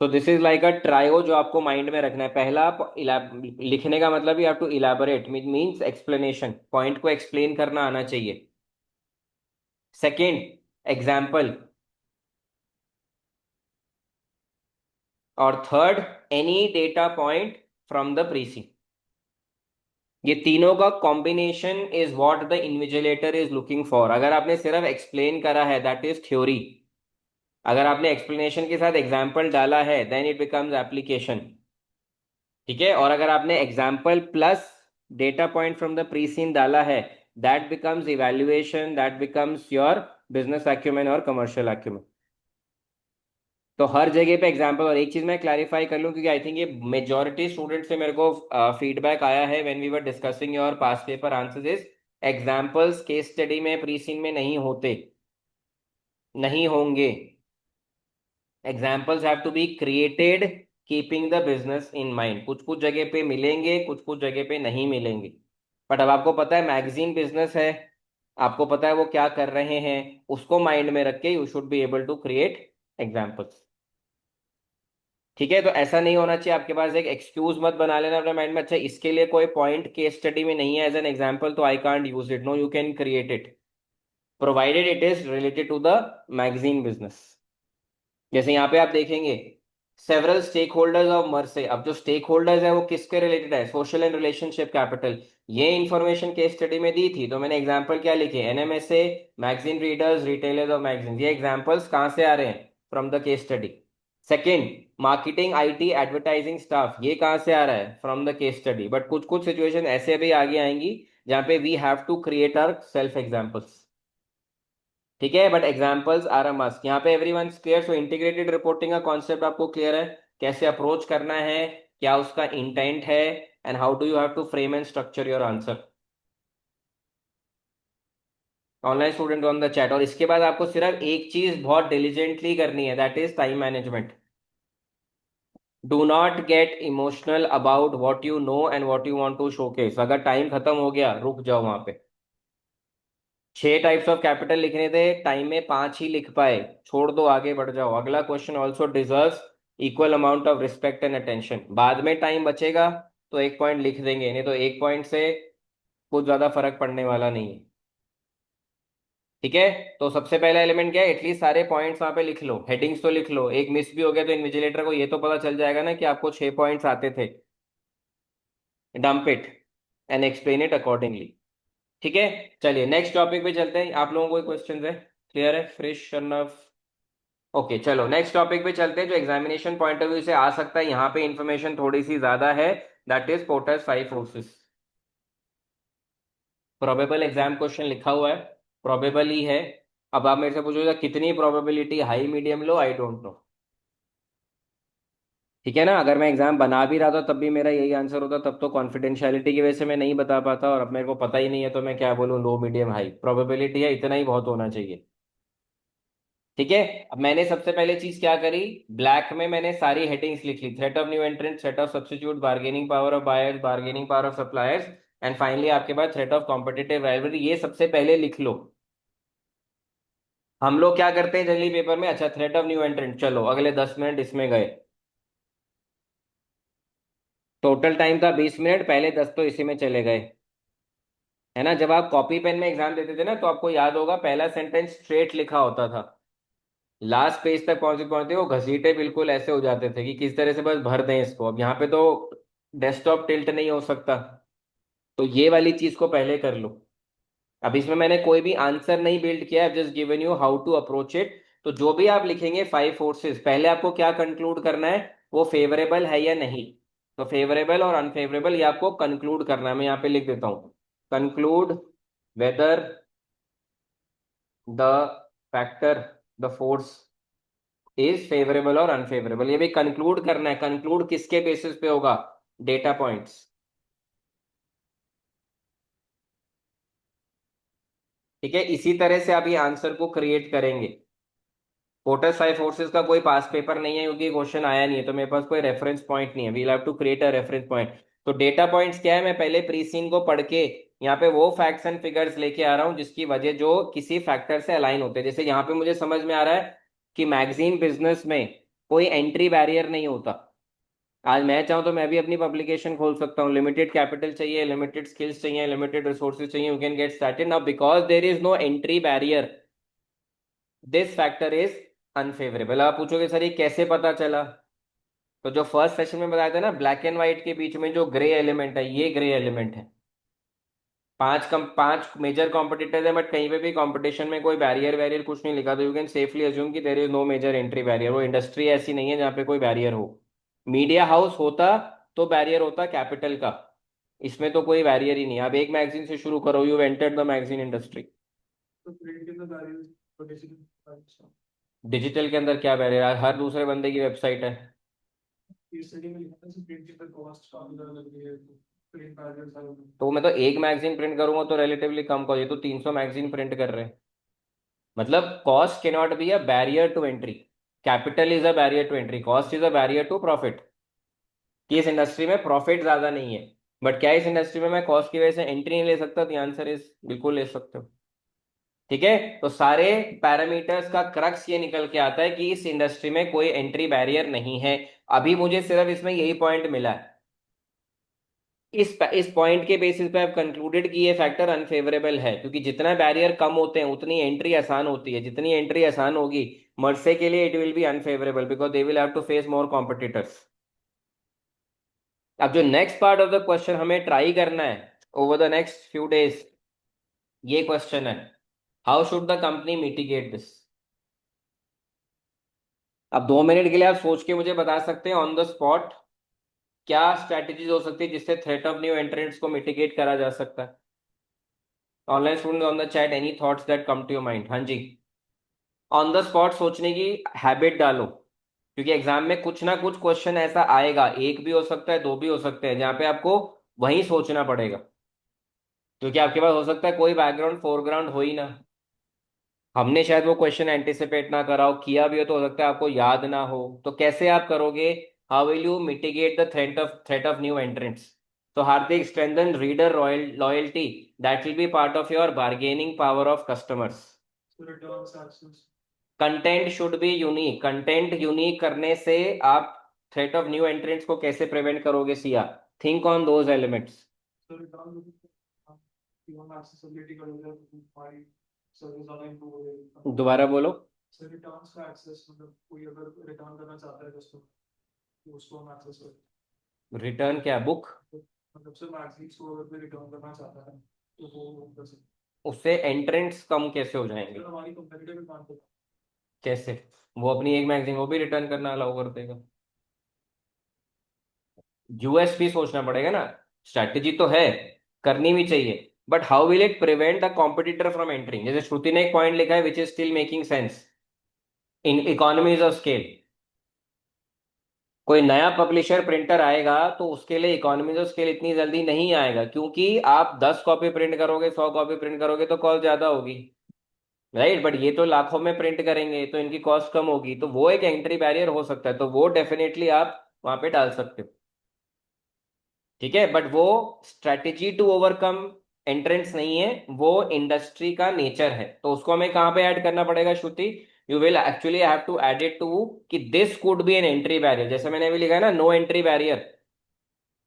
तो this is like a trio जो आपको माइंड में रखना है। पहला लिखने का मतलब, you have to elaborate means explanation, point को एक्सप्लेन करना आना चाहिए। Second, example. और third, any data point from the precis. ये तीनों का combination is what the invigilator is looking for. अगर आपने सिर्फ एक्सप्लेन करा है, दैट इज थ्योरी। अगर आपने एक्सप्लेनेशन के साथ एग्जाम्पल डाला है, देन इट बिकम्स एप्लीकेशन। ठीक है, और अगर आपने example plus data point from the pre seen डाला है, that becomes evaluation, that becomes your business acumen और कमर्शियल एक्यूमेन। तो हर जगह पे एग्जाम्पल। और एक चीज मैं क्लैरिफाई कर लूं, क्योंकि आई थिंक ये मेजोरिटी स्टूडेंट से मेरे को फीडबैक आया है when we were discussing your past paper answers, is examples case study में प्री सीन में नहीं होते, नहीं होंगे। Examples have to be created keeping the business in mind. कुछ कुछ जगह पे मिलेंगे, कुछ कुछ जगह पे नहीं मिलेंगे। बट अब आपको पता है मैगजीन बिजनेस है, आपको पता है वो क्या कर रहे हैं, उसको माइंड में रख के you should be able to create examples. ठीक है, तो ऐसा नहीं होना चाहिए आपके पास एक एक्सक्यूज मत बना लेना अपने माइंड में, अच्छा इसके लिए कोई पॉइंट केस स्टडी में नहीं है एज एन एग्जाम्पल तो I can't use it. No, you can create it provided it is related to the magazine business. जैसे यहाँ पे आप देखेंगे several stake holders of Mercer. अब जो स्टेक होल्डर्स है वो किसके रिलेटेड है, सोशल एंड रिलेशनशिप कैपिटल। ये इंफॉर्मेशन केस स्टडी में दी थी, तो मैंने एग्जांपल क्या लिखे, NMSA, magazine readers, retailers of magazine. ये एग्जांपल्स कहाँ से आ रहे हैं, from the case study. Second, marketing IT advertising staff, ये कहाँ से आ रहा है, from the case study. But कुछ कुछ सिचुएशन ऐसे भी आगे आएंगी जहाँ पे we have to create our self examples. ठीक है, but examples are a must. यहाँ पे everyone clear. So integrated reporting का कॉन्सेप्ट आपको क्लियर है, कैसे अप्रोच करना है, क्या उसका इंटेंट है, and how do you have to frame and structure your answer. Online student on the chat. और इसके बाद आपको सिर्फ एक चीज बहुत डिलीजेंटली करनी है, that is time management. Do not get emotional about what you know and what you want to showcase. अगर टाइम खत्म हो गया, रुक जाओ वहां पे। 6 टाइप्स ऑफ कैपिटल लिखने थे, टाइम में 5 ही लिख पाए, छोड़ दो, आगे बढ़ जाओ। अगला question also deserves equal amount of respect and attention. बाद में टाइम बचेगा तो एक पॉइंट लिख देंगे, नहीं तो एक पॉइंट से कुछ ज्यादा फर्क पड़ने वाला नहीं है। ठीक है, तो सबसे पहला एलिमेंट क्या है, एटलीस्ट सारे पॉइंट्स वहां पे लिख लो, हेडिंग्स तो लिख लो। एक मिस भी हो गया तो इन्विजिलेटर को ये तो पता चल जाएगा ना कि आपको 6 पॉइंट्स आते थे। Dump it and explain it accordingly. ठीक है, चलिए नेक्स्ट टॉपिक पे चलते हैं। आप लोगों को कोई क्वेश्चन है, क्लियर है, फ्रेश शर्नफ? ओके, चलो नेक्स्ट टॉपिक पे चलते हैं जो एग्जामिनेशन पॉइंट ऑफ व्यू से आ सकता है। यहाँ पे इंफॉर्मेशन थोड़ी सी ज्यादा है, that is porters 5 forces. Probable exam question लिखा हुआ है, प्रोबेबल ही है। अब आप मेरे से पूछोगे कितनी probability, high medium low, I don't know. ठीक है ना, अगर मैं एग्जाम बना भी रहा था तब भी मेरा यही आंसर होता, तब तो कॉन्फिडेंशियलिटी की वजह से मैं नहीं बता पाता। और अब मेरे को पता ही नहीं है तो मैं क्या बोलूँ, लो मीडियम हाई प्रोबेबिलिटी है, इतना ही बहुत होना चाहिए। ठीक है, अब मैंने सबसे पहले चीज क्या करी, ब्लैक में मैंने सारी हेडिंग्स लिख ली, threat of new entrant, threat of substitute, bargaining power of buyers, bargaining power of suppliers, and finally आपके पास थ्रेट ऑफ कॉम्पिटिटिव राइवलरी। ये सबसे पहले लिख लो। हम लोग क्या करते हैं जनरली पेपर में, अच्छा थ्रेट ऑफ न्यू एंट्रेंट, चलो अगले 10 मिनट इसमें गए। टोटल टाइम था 20 मिनट, पहले 10 तो इसी में चले गए। है ना, जब आप कॉपी पेन में एग्जाम देते थे ना तो आपको याद होगा पहला सेंटेंस स्ट्रेट लिखा होता था, लास्ट पेज तक पहुंचते पहुंचते वो घसीटे बिल्कुल ऐसे हो जाते थे कि किस तरह से बस भर दें इसको। अब यहाँ पे तो डेस्कटॉप टिल्ट नहीं हो सकता, तो ये वाली चीज को पहले कर लो। अब इसमें मैंने कोई भी आंसर नहीं बिल्ड किया है, just given you how to approach it. तो जो भी आप लिखेंगे 5 फोर्सेस, पहले आपको क्या कंक्लूड करना है, वो फेवरेबल है या नहीं। तो फेवरेबल और अनफेवरेबल ये आपको कंक्लूड करना है। मैं यहाँ पे लिख देता हूँ, conclude whether the factor, the force is favourable और अनफेवरेबल। ये भी कंक्लूड करना है, कंक्लूड किसके बेसिस पे होगा, डेटा पॉइंट्स। ठीक है, इसी तरह से आप ये आंसर को क्रिएट करेंगे। पोर्टर 5 फोर्सेस का कोई पास पेपर नहीं है क्योंकि क्वेश्चन आया नहीं है, तो मेरे पास कोई रेफरेंस पॉइंट नहीं है। We'll have to create a reference point. तो डेटा पॉइंट्स क्या है, मैं पहले प्रीसीन को पढ़ के यहाँ पे वो फैक्ट्स एंड फिगर्स लेके आ रहा हूँ जिसकी वजह जो किसी फैक्टर से अलाइन होते हैं। जैसे यहाँ पे मुझे समझ में आ रहा है कि मैगजीन बिजनेस में कोई एंट्री बैरियर नहीं होता। आज मैं चाहूँ तो मैं भी अपनी पब्लिकेशन खोल सकता हूँ, लिमिटेड कैपिटल चाहिए, लिमिटेड स्किल्स चाहिए, लिमिटेड रिसोर्सेज चाहिए, you can get started now because there is no entry barrier, this factor is unfavourable. आप पूछोगे सर ये कैसे पता चला, तो जो फर्स्ट सेशन में बताया था ना, ब्लैक एंड व्हाइट के बीच में जो ग्रे एलिमेंट है, ये ग्रे एलिमेंट है। 5 मेजर कॉम्पिटिटर्स है, बट कहीं पे भी कंपटीशन में कोई बैरियर वैरियर कुछ नहीं लिखा, तो यू कैन सेफली अज्यूम कि there is no major entry barrier. वो इंडस्ट्री ऐसी नहीं है जहाँ पे कोई बैरियर हो। मीडिया हाउस होता तो बैरियर होता है कैपिटल का। इसमें तो कोई बैरियर ही नहीं है। आप एक मैगजीन से शुरू करो, you entered the magazine industry. तो प्रिंट के अंदर बैरियर। अच्छा। डिजिटल के अंदर क्या बैरियर है? हर दूसरे बंदे की वेबसाइट है। ये स्टडी में लिखा था प्रिंट के अंदर कॉस्ट काफी ज्यादा लग रही है, तो प्रिंट बैरियर सारे। तो मैं तो एक मैगजीन प्रिंट करूंगा तो रिलेटिवली कम कॉस्ट, ये तो 300 मैगजीन प्रिंट कर रहे हैं। मतलब कॉस्ट के not be a barrier to entry. Capital is a barrier to entry, cost is a barrier to profit. कि इस इंडस्ट्री में प्रॉफिट ज्यादा नहीं है, बट क्या इस इंडस्ट्री में मैं कॉस्ट की वजह से एंट्री नहीं ले सकता? तो आंसर इज बिल्कुल ले सकते हो। ठीक है, तो सारे पैरामीटर्स का क्रक्स ये निकल के आता है कि इस इंडस्ट्री में कोई एंट्री बैरियर नहीं है। अभी मुझे सिर्फ इसमें यही पॉइंट मिला है। इस पॉइंट के बेसिस पे आप कंक्लूडेड कि ये फैक्टर अनफेवरेबल है, क्योंकि जितना बैरियर कम होते हैं उतनी एंट्री आसान होती है। जितनी एंट्री आसान होगी मर्से के लिए, it will be unfavourable because they will have to face more competitors. अब जो next part of the question हमें ट्राई करना है over the next few days, ये क्वेश्चन है, how should the company mitigate this. अब 2 मिनट के लिए आप सोच के मुझे बता सकते हैं ऑन द स्पॉट क्या स्ट्रैटेजीज हो सकती है जिससे थ्रेट ऑफ न्यू एंट्रेंट्स को मिटिगेट करा जा सकता है। Online student on the chat, any thoughts that come to your mind? हाँ जी, ऑन द स्पॉट सोचने की हैबिट डालो, क्योंकि एग्जाम में कुछ ना कुछ क्वेश्चन ऐसा आएगा, एक भी हो सकता है, दो भी हो सकते हैं, जहां पे आपको वहीं सोचना पड़ेगा, क्योंकि आपके पास हो सकता है कोई बैकग्राउंड फोरग्राउंड हो ही ना। हमने शायद वो क्वेश्चन एंटिसिपेट ना करा हो, किया भी हो तो हो सकता है आपको याद ना हो। तो कैसे आप करोगे? How will you mitigate the threat of new entrants? तो Hardik, strengthen reader loyalty, that will be part of your bargaining power of customers. So returns access. Content should be unique, content unique करने से आप थ्रेट ऑफ न्यू एंट्रेंट्स को कैसे प्रिवेंट करोगे Siya? Think on those elements. So return even accessibility का हो जाए तो हमारी सर्विस ज़्यादा improve हो जाएगी। दोबारा बोलो। So returns का access मतलब कोई अगर रिटर्न करना चाहता है कस्टमर तो उसको हम access करते रिटर्न क्या, बुक? हैं। मतलब सर मैगजीन्स को अगर कोई रिटर्न करना चाहता है तो वो कर सकते उससे एंट्रेंट्स कम कैसे हो हैं। जाएंगे? सर हमारी कंपेटिटिव एडवांटेज। कैसे? वो अपनी एक मैगजीन वो भी रिटर्न करना अलाउ कर देगा। यूएसपी सोचना पड़ेगा ना। स्ट्रैटेजी तो है, करनी भी चाहिए, but how will it prevent the competitor from entering? जैसे श्रुति ने एक पॉइंट लिखा है which is still making sense, in economies of scale. कोई नया पब्लिशर प्रिंटर आएगा तो उसके लिए इकोनॉमीज ऑफ स्केल इतनी जल्दी नहीं आएगा, क्योंकि आप 10 कॉपी प्रिंट करोगे, 100 कॉपी प्रिंट करोगे तो कॉस्ट ज्यादा होगी, राइट? बट ये तो लाखों में प्रिंट करेंगे तो इनकी कॉस्ट कम होगी, तो वो एक एंट्री बैरियर हो सकता है, तो वो डेफिनेटली आप वहां पे डाल सकते हो। ठीक है, बट वो स्ट्रेटेजी टू ओवरकम एंट्रेंस नहीं है, वो इंडस्ट्री का नेचर है। तो उसको हमें कहाँ पे ऐड करना पड़ेगा Shruti? You will actually have to add it to कि this could be an entry barrier, जैसे मैंने अभी लिखा है ना, no entry barrier.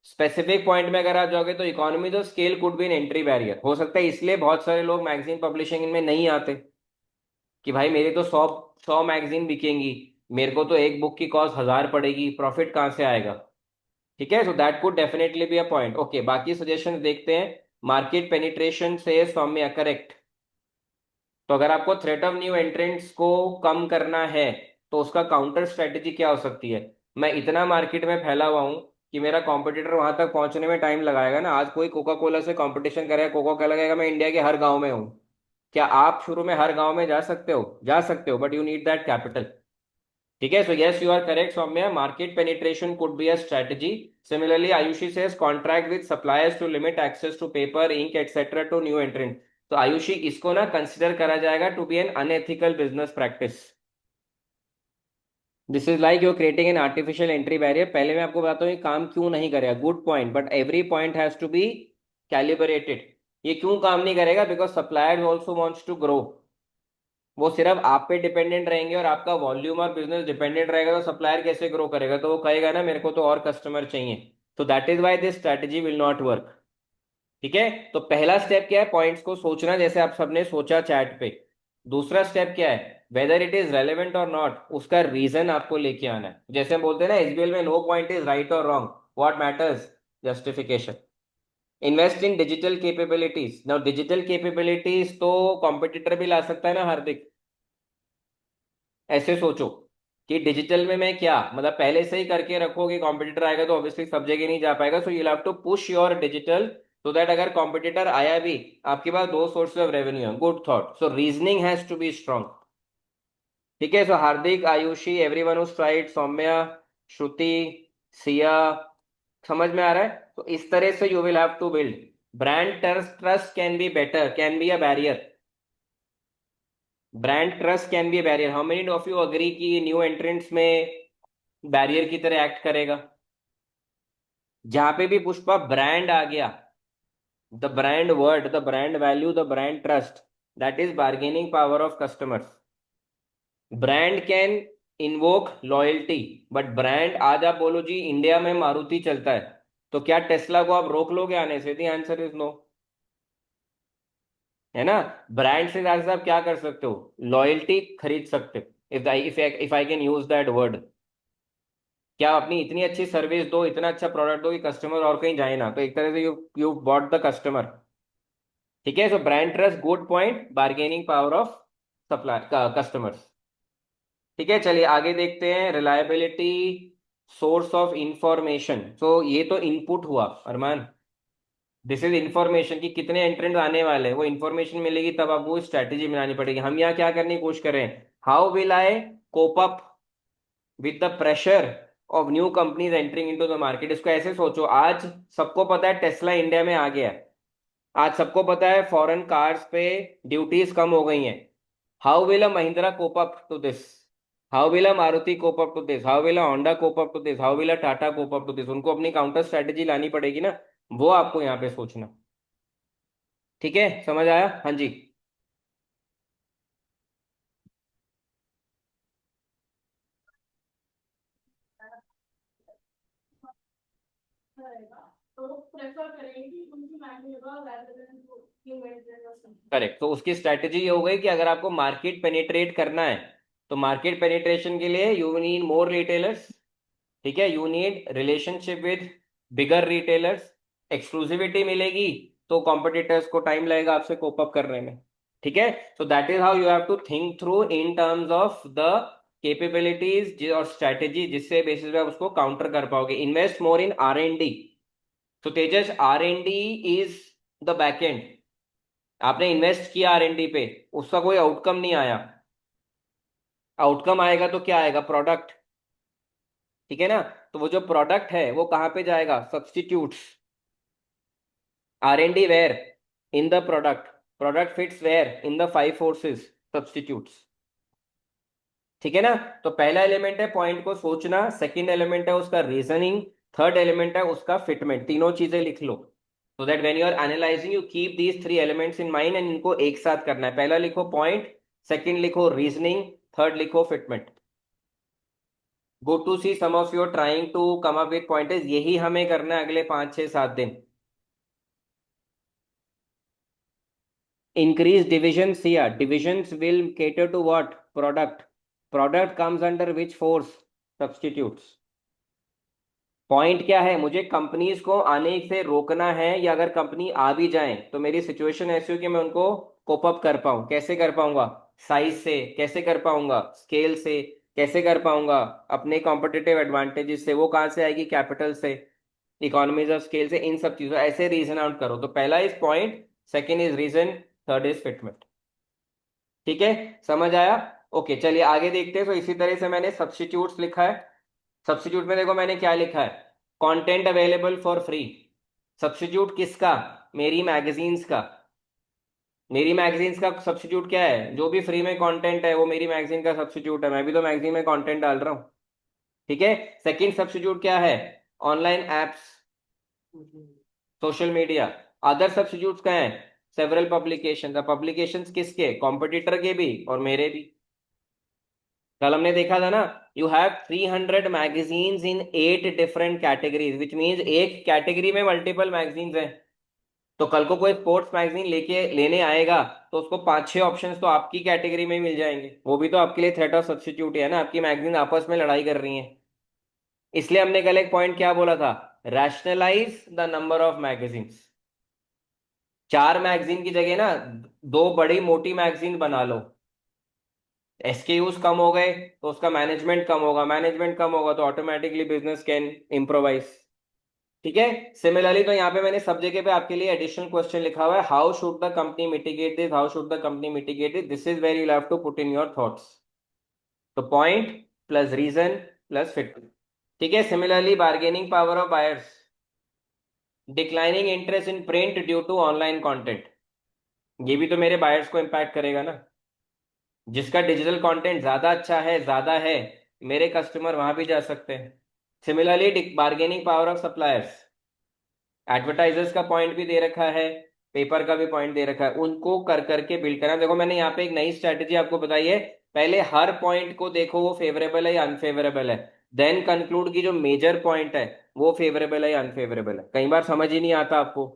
Specific point में अगर आप जाओगे तो economies of scale could be an entry barrier हो सकता है। इसलिए बहुत सारे लोग मैगजीन पब्लिशिंग में नहीं आते कि भाई मेरी तो 100 मैगजीन बिकेंगी, मेरे को तो एक बुक की कॉस्ट 1000 पड़ेगी, प्रॉफिट कहाँ से आएगा? ठीक है, so that could definitely be a point. Okay, बाकी सजेशन देखते हैं। मार्केट पेनिट्रेशन से सौम्य करेक्ट। तो अगर आपको थ्रेट ऑफ न्यू एंट्रेंट्स को कम करना है तो उसका काउंटर स्ट्रेटेजी क्या हो सकती है? मैं इतना मार्केट में फैला हुआ हूं कि मेरा कॉम्पिटिटर वहां तक पहुंचने में टाइम लगाएगा ना। आज कोई कोका कोला से कंपटीशन करेगा, कोका कोला कहेगा मैं इंडिया के हर गांव में हूँ। क्या आप शुरू में हर गांव में जा सकते हो? जा सकते हो, but you need that capital. ठीक है, so yes you are correct Saumya, market penetration could be a strategy. Similarly Ayushi says contract with suppliers to limit access to paper, ink etcetera to new entrant. तो आयुषी, इसको ना कंसिडर करा जाएगा to be an unethical business practice. This is like you creating an artificial entry barrier. पहले मैं आपको बताता हूँ ये काम क्यों नहीं करेगा, good point, but every point has to be calibrated. ये क्यों काम नहीं करेगा? Because suppliers also wants to grow. वो सिर्फ आप पे डिपेंडेंट रहेंगे और आपका वॉल्यूम और बिजनेस डिपेंडेंट रहेगा, तो सप्लायर कैसे ग्रो करेगा? तो वो कहेगा ना मेरे को तो और कस्टमर चाहिए। तो that is why this strategy will not work. ठीक है, तो पहला स्टेप क्या है? पॉइंट्स को सोचना, जैसे आप सबने सोचा चैट पे। दूसरा स्टेप क्या है? वेदर इट इज रेलेवेंट और नॉट, उसका रीजन आपको लेके आना है। जैसे हम बोलते हैं ना एसबीएल में, नो पॉइंट इज राइट और wrong, what matters justification. Invest in digital capabilities. Now digital capabilities तो कॉम्पिटिटर भी ला सकता है ना हार्दिक। ऐसे सोचो कि डिजिटल में मैं क्या, मतलब पहले से ही करके रखो कि कॉम्पिटिटर आएगा तो ऑब्वियसली सब जगह नहीं जा पाएगा, so you have to push your digital so that अगर कॉम्पिटिटर आया भी आपके पास दो सोर्स ऑफ रेवेन्यू है। Good thought. So reasoning has to be strong. ठीक है, so Hardik, Ayushi, everyone who tried, Saumya, Shruti, Siya, समझ में आ रहा है? तो इस तरह से you will have to build brand trust. Trust can be better, can be a barrier. Brand trust can be a barrier. How many of you agree कि न्यू एंट्रेंट्स में बैरियर की तरह एक्ट करेगा? जहां पे भी पुष्पा ब्रांड आ गया, the brand word, the brand value, the brand trust, that is bargaining power of customers. Brand can invoke loyalty, but brand, आज आप बोलो जी इंडिया में मारुति चलता है, तो क्या टेस्ला को आप रोक लोगे आने से? दी आंसर इज नो, है ना? ब्रांड से ज्यादा से आप क्या कर सकते हो? लॉयल्टी खरीद सकते हो, if I can use that word. क्या अपनी इतनी अच्छी सर्विस दो, इतना अच्छा प्रोडक्ट दो कि कस्टमर और कहीं जाए ना, तो एक तरह से you you bought the customer. ठीक है, so brand trust, good point, bargaining power of supply customers. ठीक है, चलिए आगे देखते हैं। Reliability, source of information. So ये तो इनपुट हुआ अरमान, दिस इज इंफॉर्मेशन कि कितने एंट्रेंट आने वाले हैं, वो इंफॉर्मेशन मिलेगी तब आपको स्ट्रैटेजी बनानी पड़ेगी। हम यहाँ क्या करने की कोशिश कर रहे हैं? How will I cope up with the pressure of new companies entering into the market. इसको ऐसे सोचो, आज सबको पता है टेस्ला इंडिया में आ गया है, आज सबको पता है फॉरेन कार्स पे ड्यूटीज कम हो गई हैं। How will a Mahindra cope up to this? How will a Maruti cope up to this? How will a Honda cope up to this? How will a Tata cope up to this? उनको अपनी काउंटर स्ट्रेटेजी लानी पड़ेगी ना, वो आपको यहाँ पे सोचना। ठीक है, समझ आया? हाँ जी। करेक्ट, तो उसकी स्ट्रैटेजी ये हो गई कि अगर आपको मार्केट पेनिट्रेट करना है, तो मार्केट पेनिट्रेशन के लिए यू नीड मोर रिटेलर्स। ठीक है, you need relationship with bigger retailers. Exclusivity मिलेगी तो कॉम्पिटिटर्स को टाइम लगेगा आपसे कोप अप करने में। ठीक है, so that is how you have to think through in terms of the capabilities और स्ट्रैटेजी, जिससे बेसिस पे आप उसको काउंटर कर पाओगे। Invest more in R&D। तो Tejas, R&D is the backend. आपने इन्वेस्ट किया R&D पे, उसका कोई आउटकम नहीं आया, आउटकम आएगा तो क्या आएगा? प्रोडक्ट। ठीक है ना? तो वो जो प्रोडक्ट है वो कहाँ पे जाएगा? Substitutes. R&D where? In the product. Product fits where? In the five forces, substitutes. ठीक है ना? तो पहला एलिमेंट है पॉइंट को सोचना, सेकंड एलिमेंट है उसका रीजनिंग, थर्ड एलिमेंट है उसका फिटमेंट। तीनों चीजें लिख लो, so that when you are analysing you keep these three elements in mind and इनको एक साथ करना है। पहला लिखो पॉइंट, सेकंड लिखो रीजनिंग, थर्ड लिखो fitment. Go to see some of your trying to come up with pointers, यही हमें करना है अगले 5 6 7 दिन। Increase divisions here. Divisions will cater to what? Product. Product comes under which force? Substitutes. Point क्या है? मुझे कंपनीज को आने से रोकना है, या अगर कंपनी आ भी जाए तो मेरी सिचुएशन ऐसी हो कि मैं उनको कोप अप कर पाऊं। कैसे कर पाऊंगा? साइज से। कैसे कर पाऊंगा? स्केल से। कैसे कर पाऊंगा? अपने कॉम्पिटिटिव एडवांटेजेस से। वो कहाँ से आएगी? कैपिटल से, इकोनॉमीज ऑफ स्केल से। इन सब चीजों ऐसे रीजन आउट करो। तो पहला is point, second is reason, third is fitment. ठीक है, समझ आया? ओके, चलिए आगे देखते हैं। तो इसी तरह से मैंने सब्स्टिट्यूट्स लिखा है। सब्स्टिट्यूट में देखो मैंने क्या लिखा है, content available for free. Substitute किसका? मेरी मैगजीन्स का। मेरी मैगजीन्स का सब्स्टिट्यूट क्या है? जो भी फ्री में कंटेंट है वो मेरी मैगजीन का सब्स्टिट्यूट है। मैं भी तो मैगजीन में कंटेंट डाल रहा हूँ। ठीक है, सेकंड सब्स्टिट्यूट क्या है? Online apps, social media. Other substitutes क्या है? Several publication. पब्लिकेशंस किसके? कॉम्पिटिटर के भी और मेरे भी। कल हमने देखा था ना, you have 300 magazines in 8 different categories, which means एक कैटेगरी में मल्टीपल मैगजीन्स हैं। तो कल को कोई स्पोर्ट्स मैगजीन लेके लेने आएगा तो उसको 5 6 ऑप्शंस तो आपकी कैटेगरी में ही मिल जाएंगे। वो भी तो आपके लिए थ्रेट ऑफ सब्स्टिट्यूट है ना, आपकी मैगजीन आपस में लड़ाई कर रही है। इसलिए हमने कल एक पॉइंट क्या बोला था? Rationalise the number of magazines. 4 magazine की जगह ना 2 बड़ी मोटी मैगजीन बना लो। एसकेयूज कम हो गए तो उसका मैनेजमेंट कम होगा, मैनेजमेंट कम होगा तो ऑटोमेटिकली बिजनेस कैन इम्प्रोवाइज। ठीक है। सिमिलरली तो यहाँ पे मैंने सब जगह पे आपके लिए एडिशनल क्वेश्चन लिखा हुआ है, how should the company mitigate this, how should the company mitigate this, this is where you have to put in your thoughts. तो point plus reason plus fit. ठीक है। Similarly bargaining power of buyers, declining interest in print due to online content, ये भी तो मेरे बायर्स को इम्पैक्ट करेगा ना। जिसका डिजिटल कंटेंट ज्यादा अच्छा है, ज्यादा है, मेरे कस्टमर वहां भी जा सकते हैं। Similarly bargaining power of suppliers, advertisers का पॉइंट भी दे रखा है, पेपर का भी पॉइंट दे रखा है, उनको कर करके बिल्ड करना। देखो मैंने यहाँ पे एक नई स्ट्रैटेजी आपको बताई है, पहले हर पॉइंट को देखो वो फेवरेबल है या अनफेवरेबल है, देन कंक्लूड की जो मेजर पॉइंट है वो फेवरेबल है या अनफेवरेबल है। कई बार समझ ही नहीं आता आपको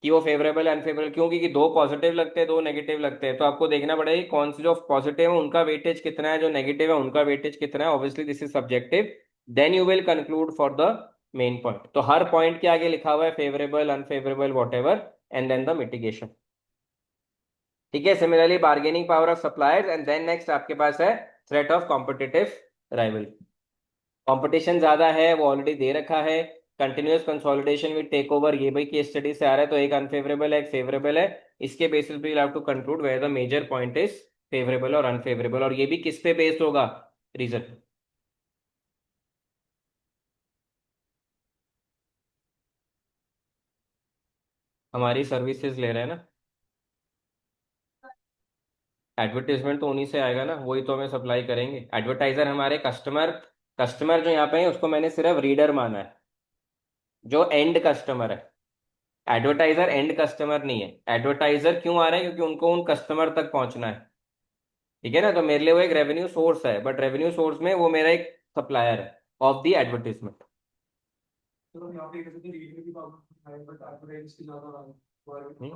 कि वो फेवरेबल है अनफेवरेबल क्यों, क्योंकि दो पॉजिटिव लगते हैं दो नेगेटिव लगते हैं, तो आपको देखना पड़ेगा कि कौन से जो पॉजिटिव है उनका वेटेज कितना है, जो नेगेटिव है उनका वेटेज कितना है। Obviously this is subjective, then you will conclude for the main point. तो हर पॉइंट के आगे लिखा हुआ है favourable unfavourable whatever, and then the mitigation. ठीक है। Similarly bargaining power of suppliers, and then next आपके पास है threat of competitive rival. Competition ज्यादा है वो ऑलरेडी दे रखा है, continuous consolidation with take over, ये भाई केस स्टडी से आ रहा है, तो एक अनफेवरेबल है एक फेवरेबल है। इसके बेसिस पे you have to conclude where the major point is favourable और अनफेवरेबल, और ये भी किस पे बेस्ड होगा, रीजन। हमारी सर्विसेज ले रहे हैं ना, एडवर्टीजमेंट तो उन्हीं से आएगा ना, वही तो हमें सप्लाई करेंगे। एडवर्टाइजर हमारे कस्टमर, कस्टमर जो यहाँ पे है उसको मैंने सिर्फ रीडर माना है, जो एंड कस्टमर है। एडवर्टाइजर एंड कस्टमर नहीं है। एडवर्टाइजर क्यों आ रहे हैं, क्योंकि उनको उन कस्टमर तक पहुंचना है। ठीक है ना, तो मेरे लिए वो एक रेवेन्यू सोर्स है, बट रेवेन्यू सोर्स में वो मेरा एक सप्लायर है ऑफ द एडवर्टीजमेंट। चलो यहाँ पे कैसे रीडर की पावर है बट एडवर्टाइज की ज्यादा है।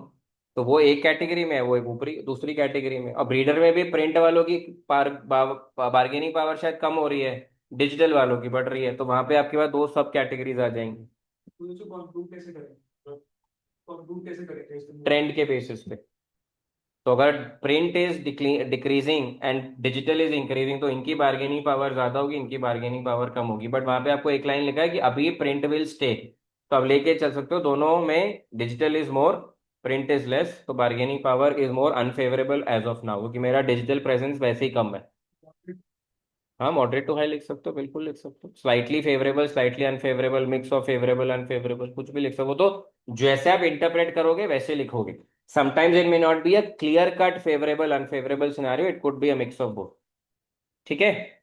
तो वो एक कैटेगरी में है, वो एक ऊपरी दूसरी कैटेगरी में। अब रीडर में भी प्रिंट वालों की बार्गेनिंग पावर शायद कम हो रही है, डिजिटल वालों की बढ़ रही है, तो वहां पे आपके पास दो सब कैटेगरीज आ जाएंगी। तो इसको कंक्लूड कैसे करें, कंक्लूड कैसे करेंगे इसको। ट्रेंड के बेसिस पे। तो अगर print is decreasing and digital is increasing, तो इनकी बार्गेनिंग पावर ज्यादा होगी, इनकी बार्गेनिंग पावर कम होगी, बट वहां पे आपको एक लाइन लिखा है कि अभी प्रिंट विल स्टे, तो आप लेके चल सकते हो दोनों में, digital is more print is less, तो bargaining power is more unfavourable as of now, क्योंकि मेरा डिजिटल प्रेजेंस वैसे ही कम है। हाँ, मॉडरेट टू हाई लिख सकते हो, बिल्कुल लिख सकते हो, slightly favourable slightly unfavourable, mix of favourable unfavourable, कुछ भी लिख सको, तो जैसे आप इंटरप्रेट करोगे वैसे लिखोगे। Sometimes it may not be a clear cut favourable unfavourable scenario, it could be a mix of both. ठीक है।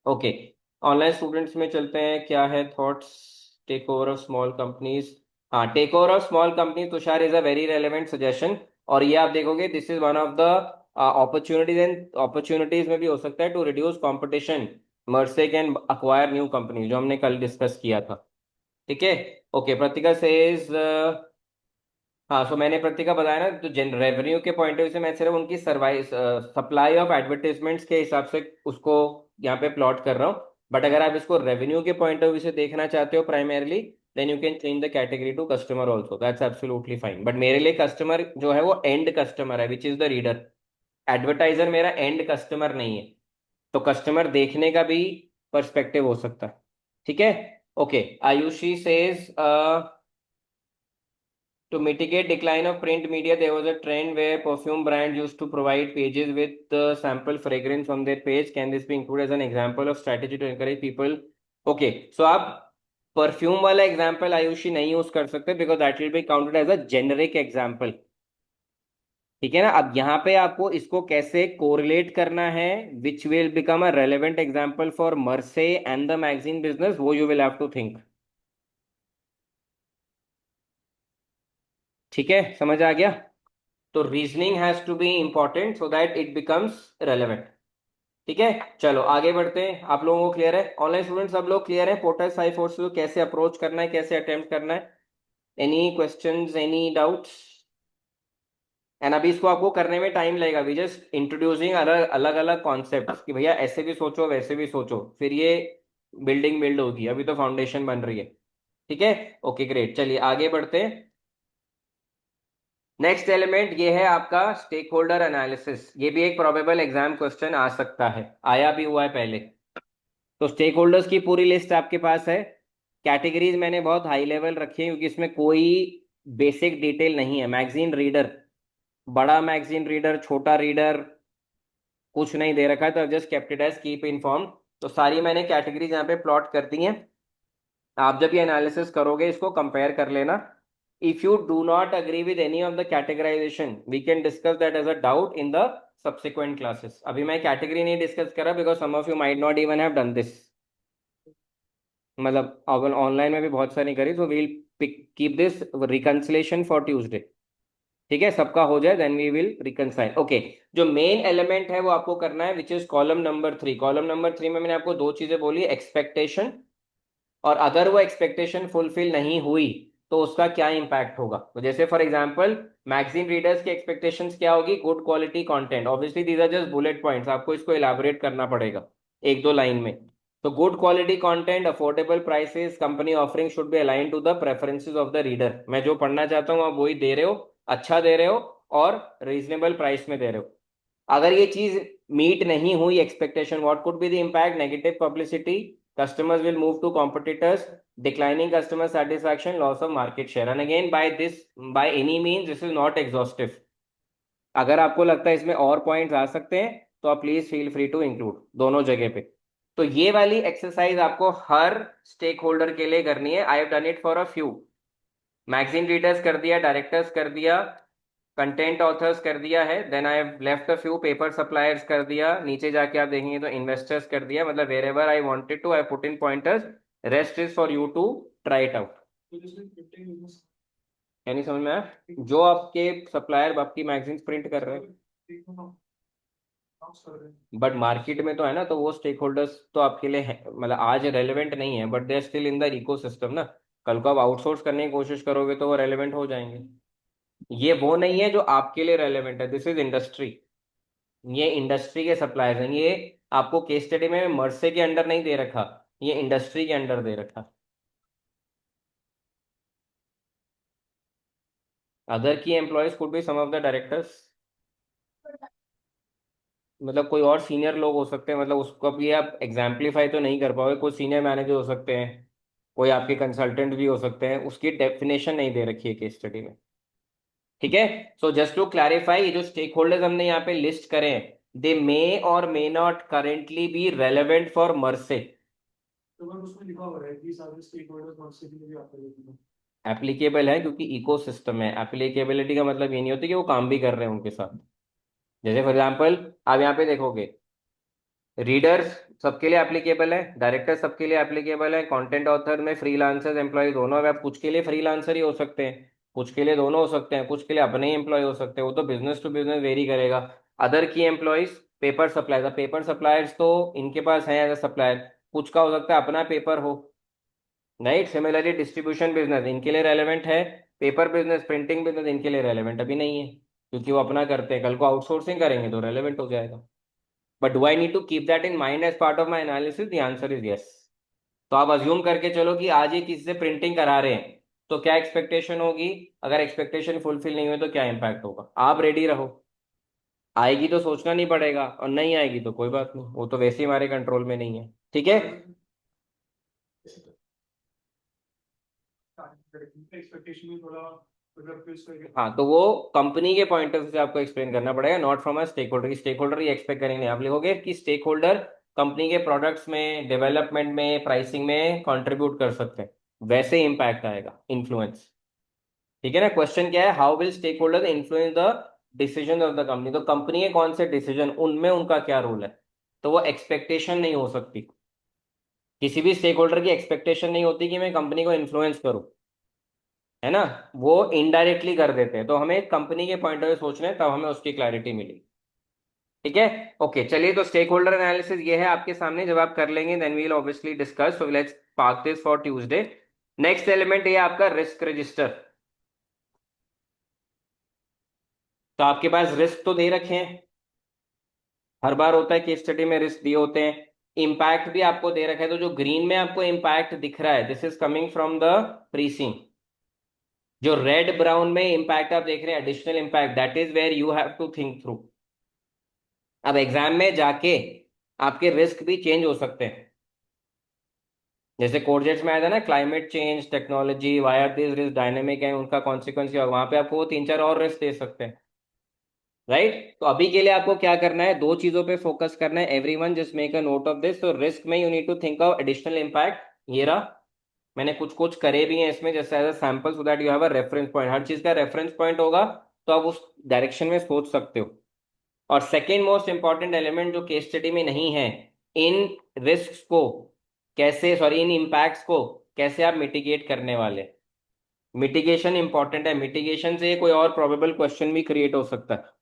ओके। ऑनलाइन स्टूडेंट्स में चलते हैं, क्या है thoughts, take over of small companies. हाँ, take over of small company, Tushar is a very relevant suggestion, और ये आप देखोगे this is one of the opportunities, and opportunities में भी हो सकता है to reduce competition, Mercer can acquire new company, जो हमने कल डिस्कस किया था। ठीक है। ओके, प्रतिका सेज, हाँ, सो मैंने प्रतिका बताया ना, तो जन रेवेन्यू के पॉइंट ऑफ व्यू से मैं सिर्फ उनकी सर्वाइव सप्लाई ऑफ एडवर्टाइजमेंट्स के हिसाब से उसको यहाँ पे प्लॉट कर रहा हूँ, बट अगर आप इसको रेवेन्यू के पॉइंट ऑफ व्यू से देखना चाहते हो primarily, then you can change the category to customer also, that's absolutely fine, but मेरे लिए कस्टमर जो है वो एंड कस्टमर है, which is the reader. Advertiser मेरा एंड कस्टमर नहीं है, तो कस्टमर देखने का भी पर्सपेक्टिव हो सकता है। ठीक है। Okay, Ayushi says, to mitigate decline of print media, there was a trend where perfume brands used to provide pages with the sample fragrance on their page. Can this be included as an example of strategy to encourage people? Okay, so आप परफ्यूम वाला एग्जाम्पल आयुषी नहीं यूज कर सकते, because that will be counted as a generic example. ठीक है ना, अब यहाँ पे आपको इसको कैसे कोरिलेट करना है, which will become a relevant example for Mercer and the magazine business, वो you will have to think. ठीक है, समझ आ गया। तो reasoning has to be important so that it becomes relevant. ठीक है, चलो आगे बढ़ते हैं। आप लोगों को क्लियर है, ऑनलाइन स्टूडेंट्स सब लोग क्लियर है पोर्टल साई फोर्स को कैसे अप्रोच करना है, कैसे अटेम्प्ट करना है, any questions any doubts. And अभी इसको आपको करने में टाइम लगेगा, वी जस्ट इंट्रोड्यूसिंग अलग अलग अलग कॉन्सेप्ट, कि भैया ऐसे भी सोचो वैसे भी सोचो, फिर ये बिल्डिंग बिल्ड होगी, अभी तो फाउंडेशन बन रही है। ठीक है। ओके ग्रेट, चलिए आगे बढ़ते हैं। नेक्स्ट एलिमेंट ये है आपका स्टेक होल्डर एनालिसिस। ये भी एक प्रोबेबल एग्जाम क्वेश्चन आ सकता है, आया भी हुआ है पहले। तो स्टेक होल्डर्स की पूरी लिस्ट आपके पास है। कैटेगरीज मैंने बहुत हाई लेवल रखी है क्योंकि इसमें कोई बेसिक डिटेल नहीं है। मैगजीन रीडर, बड़ा मैगजीन रीडर, छोटा रीडर, कुछ नहीं दे रखा है, तो just kept it as keep inform. तो सारी मैंने कैटेगरीज यहाँ पे प्लॉट कर दी हैं। आप जब ये एनालिसिस करोगे इसको कंपेयर कर लेना। If you do not agree with any of the categorisation we can discuss that as a doubt in the subsequent classes. अभी मैं कैटेगरी नहीं डिस्कस कर रहा because some of you might not even have done this. मतलब ऑनलाइन में भी बहुत सारी करी, तो we'll keep this reconciliation for Tuesday. ठीक है, सबका हो जाए then we will reconcile. Okay, जो मेन एलिमेंट है वो आपको करना है which is column number 3। Column number 3 में मैंने आपको दो चीजें बोली, एक्सपेक्टेशन, और अगर वो एक्सपेक्टेशन फुलफिल नहीं हुई तो उसका क्या इंपैक्ट होगा। तो जैसे फॉर एग्जांपल मैगजीन रीडर्स की एक्सपेक्टेशंस क्या होगी, good quality content. Obviously these are just bullet points, आपको इसको इलाबोरेट करना पड़ेगा एक दो लाइन में। तो good quality content, affordable prices, company offering should be align to the preferences of the reader. मैं जो पढ़ना चाहता हूँ आप वही दे रहे हो, अच्छा दे रहे हो और रीजनेबल प्राइस में दे रहे हो। अगर ये चीज मीट नहीं हुई expectation, what could be the impact, negative publicity, customers will move to competitors, declining customer satisfaction, loss of market share. And again, by any means this is not exhaustive. अगर आपको लगता है इसमें और पॉइंट्स आ सकते हैं तो आप please feel free to include दोनों जगह पे। तो ये वाली एक्सरसाइज आपको हर स्टेक होल्डर के लिए करनी है। आई have done it for a few. Magazine readers कर दिया, डायरेक्टर्स कर दिया, कंटेंट ऑथर्स कर दिया है, then I have left a few paper suppliers कर दिया, नीचे जाके आप देखेंगे तो इन्वेस्टर्स कर दिया। मतलब wherever I wanted to I put in pointers, rest is for you to try it out. तो जिसमें प्रिंटिंग बिजनेस यानी समझ में आया, जो आपके सप्लायर आपकी मैगजीन प्रिंट कर रहे हैं कर रहे हैं। बट मार्केट में तो है ना, तो वो स्टेक होल्डर्स तो आपके लिए है, मतलब आज रेलेवेंट नहीं है but they are still in the ecosystem ना। कल को आप आउटसोर्स करने की कोशिश करोगे तो वो रेलेवेंट हो जाएंगे। ये वो नहीं है जो आपके लिए रेलेवेंट है, दिस इज इंडस्ट्री। ये इंडस्ट्री के सप्लायर्स हैं। ये आपको केस स्टडी में मर्से के अंडर नहीं दे रखा, ये इंडस्ट्री के अंडर दे रखा। Other key employees could be some of the directors, मतलब कोई और सीनियर लोग हो सकते हैं। मतलब उसको भी आप एग्जाम्पलीफाई तो नहीं कर पाओगे। कोई सीनियर मैनेजर हो सकते हैं, कोई आपके कंसल्टेंट भी हो सकते हैं, उसकी डेफिनेशन नहीं दे रखी है केस स्टडी में। ठीक है, सो जस्ट टू क्लैरिफाई, ये जो स्टेक होल्डर्स हमने यहाँ पे लिस्ट करे हैं, दे मे और may not currently be relevant for Mercer. तो अगर उसमें लिखा हुआ है कि सारे स्टेक होल्डर्स मर्सी के लिए भी आते हैं। एप्लीकेबल है क्योंकि इकोसिस्टम है। एप्लीकेबिलिटी का मतलब ये नहीं होता कि वो काम भी कर रहे हैं उनके साथ। जैसे फॉर एग्जांपल आप यहाँ पे देखोगे, रीडर्स सबके लिए एप्लीकेबल है, डायरेक्टर सबके लिए एप्लीकेबल है, कंटेंट ऑथर में फ्रीलांसर्स एम्प्लॉय दोनों। अब आप कुछ के लिए फ्रीलांसर ही हो सकते हैं, कुछ के लिए दोनों हो सकते हैं, कुछ के लिए अपने ही एम्प्लॉय हो सकते हैं, वो तो बिजनेस टू बिजनेस वेरी करेगा। Other key employees, paper suppliers, paper suppliers तो इनके पास है एज अ सप्लायर, कुछ का हो सकता है अपना पेपर हो। राइट, सिमिलरली डिस्ट्रीब्यूशन बिजनेस इनके लिए रेलेवेंट है, पेपर बिजनेस प्रिंटिंग बिजनेस इनके लिए रेलेवेंट अभी नहीं है क्योंकि वो अपना करते हैं। कल को आउटसोर्सिंग करेंगे तो रेलेवेंट हो जाएगा। But do I need to keep that in mind as part of my analysis? The answer is yes. तो आप अज्यूम करके चलो कि आज ये किसी से प्रिंटिंग करा रहे हैं तो क्या एक्सपेक्टेशन होगी, अगर एक्सपेक्टेशन फुलफिल नहीं हुई तो क्या इंपैक्ट होगा। आप रेडी रहो, आएगी तो सोचना नहीं पड़ेगा और नहीं आएगी तो कोई बात नहीं, वो तो वैसे ही हमारे कंट्रोल में नहीं है। ठीक है, एक्सपेक्टेशन में थोड़ा अगर फिर करके। हाँ तो वो कंपनी के पॉइंट ऑफ व्यू से आपको एक्सप्लेन करना पड़ेगा, not from a stakeholder. Key stakeholder ये एक्सपेक्ट करेंगे, आप लिखोगे कि स्टेक होल्डर कंपनी के प्रोडक्ट्स में, डेवलपमेंट में, प्राइसिंग में कंट्रीब्यूट कर सकते हैं, वैसे इम्पैक्ट आएगा, इन्फ्लुएंस। ठीक है ना। क्वेश्चन क्या है, how will stakeholder influence the decision of the company. तो कंपनी के कौन से डिसीजन, उनमें उनका क्या रोल है। तो वो एक्सपेक्टेशन नहीं हो सकती, किसी भी स्टेक होल्डर की एक्सपेक्टेशन नहीं होती कि मैं कंपनी को इन्फ्लुएंस करूं, है ना। वो इनडायरेक्टली कर देते हैं। तो हमें कंपनी के पॉइंट ऑफ व्यू सोचना है, तब हमें उसकी क्लैरिटी मिलेगी। ठीक है, ओके चलिए। तो स्टेक होल्डर एनालिसिस ये है आपके सामने, जब आप कर लेंगे then we will obviously discuss. So let's park this for Tuesday. Next element ये आपका रिस्क रजिस्टर। तो आपके पास रिस्क तो दे रखे हैं, हर बार होता है केस स्टडी में रिस्क दिए होते हैं। इम्पैक्ट भी आपको दे रखा है, तो जो ग्रीन में आपको इम्पैक्ट दिख रहा है this is coming from the precis. जो रेड ब्राउन में इम्पैक्ट आप देख रहे हैं, additional impact, that is where you have to think through. अब एग्जाम में जाके आपके रिस्क भी चेंज हो सकते हैं। जैसे कोर्जेट्स में आया था ना, climate change, technology, why are this risk dynamic है, उनका कॉन्सिक्वेंस क्या होगा, वहां पे आपको वो तीन चार और रिस्क दे सकते हैं। राइट, तो अभी के लिए आपको क्या करना है, दो चीजों पे फोकस करना है। Everyone just make a note of this. तो रिस्क में you need to think of additional impact. ये रहा, मैंने कुछ कुछ करे भी हैं इसमें जैसे as a sample, so that you have a reference point. हर चीज का रेफरेंस पॉइंट होगा तो आप उस डायरेक्शन में सोच सकते हो। और सेकेंड मोस्ट इंपॉर्टेंट एलिमेंट जो केस स्टडी में नहीं है, इन रिस्क को कैसे, सॉरी, इन इम्पैक्ट्स को कैसे आप मिटिगेट करने वाले। मिटिगेशन इंपॉर्टेंट है, मिटिगेशन से कोई और प्रोबेबल क्वेश्चन भी क्रिएट हो सकता है।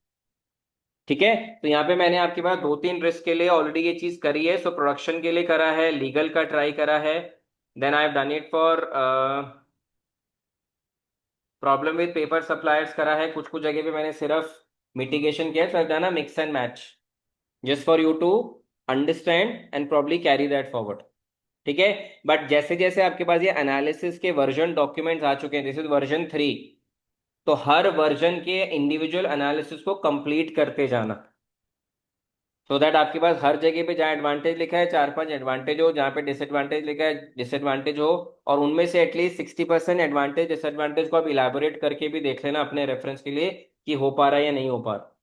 ठीक है, तो यहाँ पे मैंने आपके पास दो तीन रिस्क के लिए ऑलरेडी ये चीज करी है। सो प्रोडक्शन के लिए करा है, लीगल का ट्राई करा है, then I have done it for problem with paper suppliers करा है। कुछ कुछ जगह पे मैंने सिर्फ मिटिगेशन किया है, so I have done a mix and match just for you to understand and probably carry that forward. ठीक है, बट जैसे जैसे आपके पास ये एनालिसिस के वर्जन डॉक्यूमेंट्स आ चुके हैं, दिस इज वर्जन 3, तो हर वर्जन के इंडिविजुअल एनालिसिस को कंप्लीट करते जाना, सो दैट आपके पास हर जगह पे जहाँ एडवांटेज लिखा है चार पांच एडवांटेज हो, जहाँ पे डिसएडवांटेज लिखा है डिसएडवांटेज हो, और उनमें से एटलीस्ट 60% एडवांटेज डिसएडवांटेज को आप इलाबोरेट करके भी देख लेना अपने रेफरेंस के लिए कि हो पा रहा है या नहीं हो पा रहा।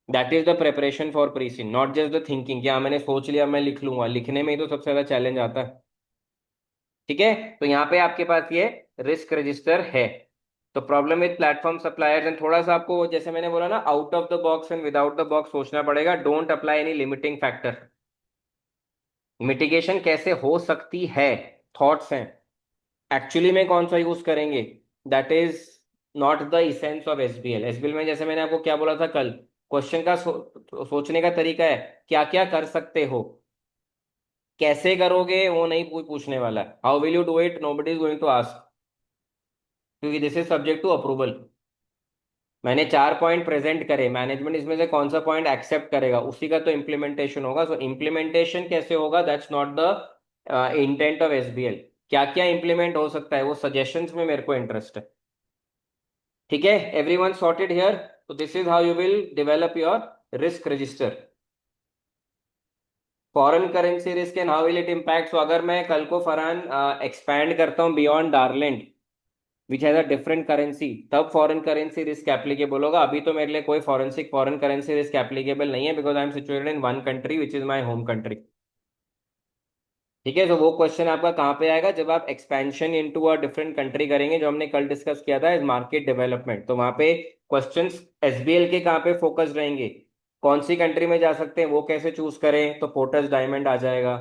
That is the preparation for precis, not just the thinking कि हाँ मैंने सोच लिया मैं लिख लूंगा। लिखने में ही तो सबसे ज्यादा चैलेंज आता है। ठीक है, तो यहाँ पे आपके पास ये रिस्क रजिस्टर है। तो problem with platform suppliers, and थोड़ा सा आपको जैसे मैंने बोला ना, out of the box and without the box सोचना पड़ेगा। Don't apply any limiting factor. Mitigation कैसे हो सकती है, थॉट्स हैं, एक्चुअली में कौन सा यूज करेंगे, that is not the essence of SBL. SBL में जैसे मैंने आपको क्या बोला था कल, क्वेश्चन का सोचने का तरीका है, क्या क्या कर सकते हो, कैसे करोगे वो नहीं कोई पूछने वाला है। How will you do it, nobody is going to ask, क्योंकि this is subject to approval. मैंने चार पॉइंट प्रेजेंट करे, मैनेजमेंट इसमें से कौन सा पॉइंट एक्सेप्ट करेगा, उसी का तो इम्प्लीमेंटेशन होगा। सो इम्प्लीमेंटेशन कैसे होगा, that's not the intent of SBL. क्या क्या इंप्लीमेंट हो सकता है वो सजेशंस में मेरे को इंटरेस्ट है। ठीक है, एवरीवन सॉर्टेड हियर। तो this is how you will develop your risk register. Foreign currency risk and how will it impact. तो अगर मैं कल को फरहान एक्सपैंड करता हूँ beyond Darland which has a different currency, तब फॉरेन करेंसी रिस्क एप्लीकेबल होगा। अभी तो मेरे लिए कोई फॉरेन करेंसी रिस्क एप्लीकेबल नहीं है, because I am situated in one country which is my home country. ठीक है, तो वो क्वेश्चन आपका कहाँ पे आएगा, जब आप expansion into a different country करेंगे, जो हमने कल डिस्कस किया था, इज मार्केट डेवलपमेंट। तो वहां पे क्वेश्चंस एसबीएल के कहाँ पे फोकस रहेंगे, कौन सी कंट्री में जा सकते हैं वो कैसे चूज करें, तो पोर्टस डायमंड आ जाएगा।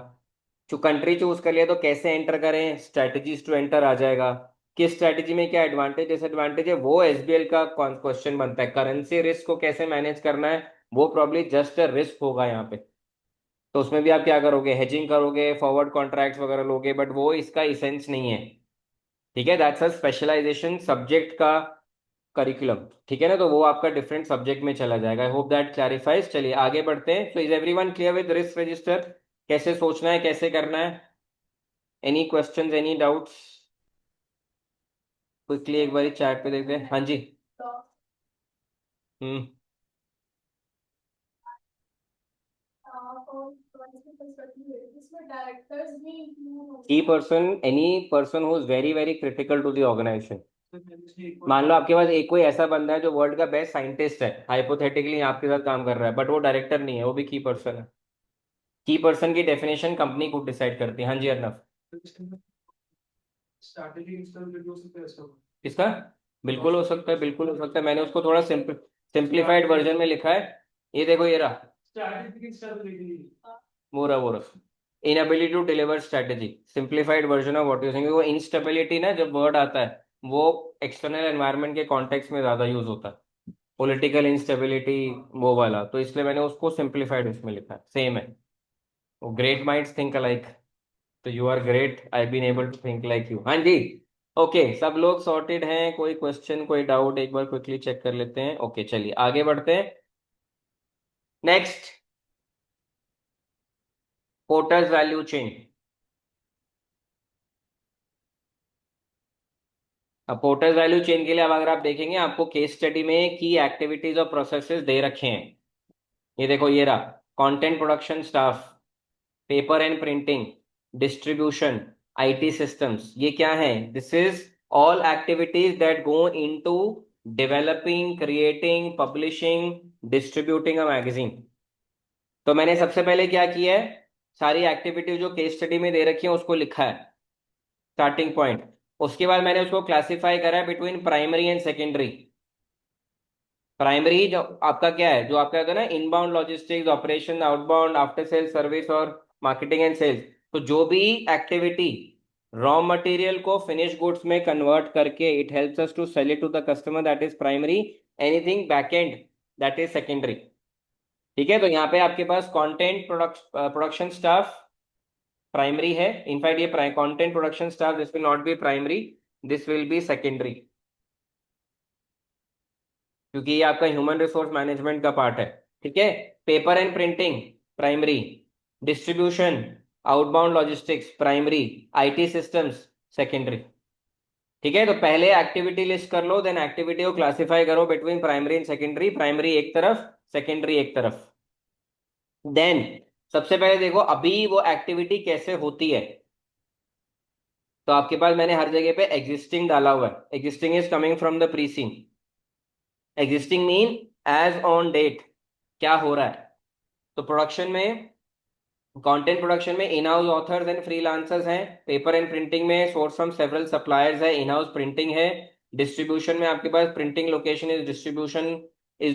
जो कंट्री चूज कर लिया तो कैसे एंटर करें, स्ट्रेटजीज टू एंटर आ जाएगा। किस स्ट्रेटजी में क्या एडवांटेज डिसएडवांटेज है, वो एसबीएल का क्वेश्चन बनता है। करेंसी रिस्क को कैसे मैनेज करना है, वो प्रॉब्ली जस्ट अ रिस्क होगा यहाँ पे। तो उसमें भी आप क्या करोगे, हेजिंग करोगे, फॉरवर्ड कॉन्ट्रैक्ट्स वगैरह लोगे, बट वो इसका इसेंस नहीं है। ठीक है, दैट्स अ स्पेशलाइजेशन सब्जेक्ट का करिकुलम। ठीक है ना, तो वो आपका डिफरेंट सब्जेक्ट में चला जाएगा। I hope that clarifies. चलिए आगे बढ़ते हैं। So is everyone clear with risk register, कैसे सोचना है कैसे करना है। Any questions, any doubts, quickly एक बार चैट पे देखते हैं। हाँ जी। Hmm. Key person, any person who is very very critical to the organisation. मान लो आपके पास एक कोई ऐसा बंदा है जो वर्ल्ड का बेस्ट साइंटिस्ट है, हाइपोथेटिकली आपके साथ काम कर रहा है, बट वो डायरेक्टर नहीं है, वो भी की पर्सन है। की पर्सन की डेफिनेशन कंपनी खुद डिसाइड करती है। हाँ जी अर्नब। स्ट्रैटेजी इंस्टॉल करके उसे कैसे होगा? किसका? बिल्कुल हो सकता है, बिल्कुल हो सकता है। मैंने उसको थोड़ा सिंप्लीफाइड वर्जन में लिखा है। ये देखो, ये रहा, स्ट्रैटेजी इंस्टॉल करके वो रहा inability to deliver strategy, simplified version of what you saying. वो इंस्टेबिलिटी ना, जब वर्ड आता है वो एक्सटर्नल एनवायरनमेंट के कॉन्टेक्स्ट में ज्यादा यूज होता है, पॉलिटिकल इंस्टेबिलिटी, वो वाला। तो इसलिए मैंने उसको सिंप्लीफाइड उसमें लिखा है। सेम है, वो ग्रेट माइंड्स थिंक अलाइक। तो you are great, I been able to think like you. हाँ जी। ओके, सब लोग सॉर्टेड हैं, कोई क्वेश्चन कोई डाउट एक बार क्विकली चेक कर लेते हैं। ओके चलिए आगे बढ़ते हैं। Next, porters value chain. अब पोर्टर्स वैल्यू चेन के लिए अब अगर आप देखेंगे आपको केस स्टडी में की एक्टिविटीज और प्रोसेसेस दे रखे हैं। ये देखो ये रहा, content production staff, paper and printing, distribution, IT systems, ये क्या है? This is all activities that go into developing, creating, publishing, distributing a magazine. तो मैंने सबसे पहले क्या किया है, सारी एक्टिविटी जो केस स्टडी में दे रखी है उसको लिखा है, स्टार्टिंग पॉइंट। उसके बाद मैंने उसको क्लासिफाई करा है between primary and secondary. Primary जो आपका क्या है, जो आपका होता है ना, inbound logistics, operation, outbound, after sales service और मार्केटिंग एंड सेल्स। तो जो भी एक्टिविटी रॉ मटेरियल को फिनिश गुड्स में कन्वर्ट करके it helps us to sell it to the customer, that is primary. Anything back end, that is secondary. ठीक है, तो यहाँ पे आपके पास कंटेंट प्रोडक्शन स्टाफ प्राइमरी है। इनफैक्ट ये content production staff this will not be primary, this will be secondary, क्योंकि ये आपका ह्यूमन रिसोर्स मैनेजमेंट का पार्ट है। ठीक है, paper and printing primary, distribution, outbound logistics primary, IT systems secondary. ठीक है, तो पहले एक्टिविटी लिस्ट कर लो, देन एक्टिविटी को क्लासिफाई करो between primary and secondary, primary एक तरफ, सेकेंडरी एक तरफ। देन सबसे पहले देखो अभी वो एक्टिविटी कैसे होती है। तो आपके पास मैंने हर जगह पे एग्जिस्टिंग डाला हुआ है, existing is coming from the precis. Existing mean as on date क्या हो रहा है। तो प्रोडक्शन में, कंटेंट प्रोडक्शन में in house authors and freelancers हैं, पेपर एंड प्रिंटिंग में सोर्स फ्रॉम सेवरल सप्लायर्स है, इन हाउस प्रिंटिंग है, डिस्ट्रीब्यूशन में आपके पास printing location is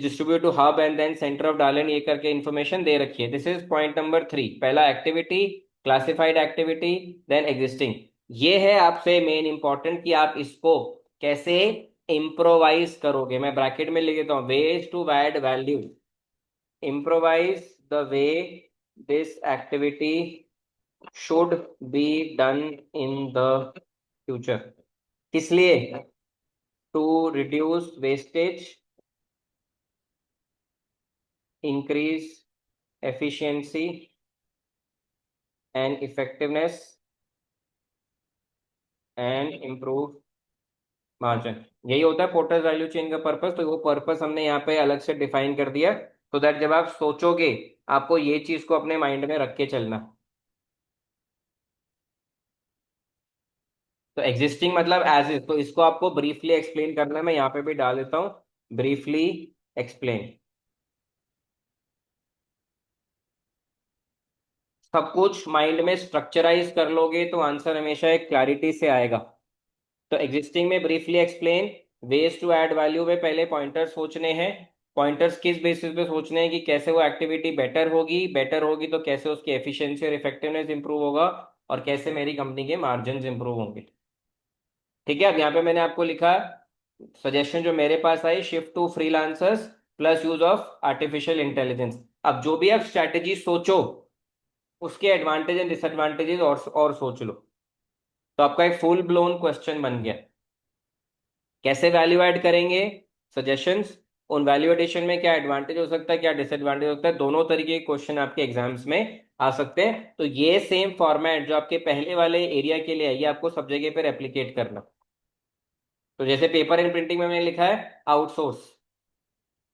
distribute to hub and then centre of डालन, ये करके इन्फॉर्मेशन दे रखी है। दिस इज पॉइंट नंबर 3, पहला activity, classified activity, then existing. ये है आपसे मेन इंपॉर्टेंट कि आप इसको कैसे इम्प्रोवाइज करोगे। मैं ब्रैकेट में लिख देता हूँ, ways to add value, improvise the way this activity should be done in the future। किस लिए? To reduce wastage, increase efficiency and effectiveness and improve margin. यही होता है पोर्टर्स वैल्यू चेन का पर्पस। तो वो पर्पस हमने यहाँ पे अलग से डिफाइन कर दिया, तो दैट जब आप सोचोगे आपको ये चीज को अपने माइंड में रख के चलना। तो एग्जिस्टिंग मतलब एज इज, तो इसको आपको ब्रीफली एक्सप्लेन करना है, मैं यहाँ पे भी डाल देता हूँ, ब्रीफली एक्सप्लेन। सब कुछ माइंड में स्ट्रक्चराइज कर लोगे तो आंसर हमेशा एक क्लैरिटी से आएगा। तो एग्जिस्टिंग में briefly explain, ways to add value में पहले पॉइंटर्स सोचने हैं। पॉइंटर्स किस बेसिस पे सोचने हैं कि कैसे वो एक्टिविटी बेटर होगी, बेटर होगी तो कैसे उसकी एफिशिएंसी और इफेक्टिवनेस इंप्रूव होगा, और कैसे मेरी कंपनी के मार्जिन इंप्रूव होंगे। ठीक है, अब यहाँ पे मैंने आपको लिखा सजेशन जो मेरे पास आई, shift to freelancers plus use of artificial intelligence. अब जो भी आप स्ट्रैटेजी सोचो उसके एडवांटेज एंड डिसएडवांटेजेस और सोच लो। तो आपका एक फुल ब्लोन क्वेश्चन बन गया। कैसे वैल्यू ऐड करेंगे, सजेशंस, उन वैल्यू एडिशन में क्या एडवांटेज हो सकता है, क्या डिसएडवांटेज हो सकता है, दोनों तरीके के क्वेश्चन आपके एग्जाम्स में आ सकते हैं। तो ये सेम फॉर्मेट जो आपके पहले वाले एरिया के लिए है, ये आपको सब जगह पे रेप्लिकेट करना। तो जैसे पेपर एंड प्रिंटिंग में मैंने लिखा है आउटसोर्स,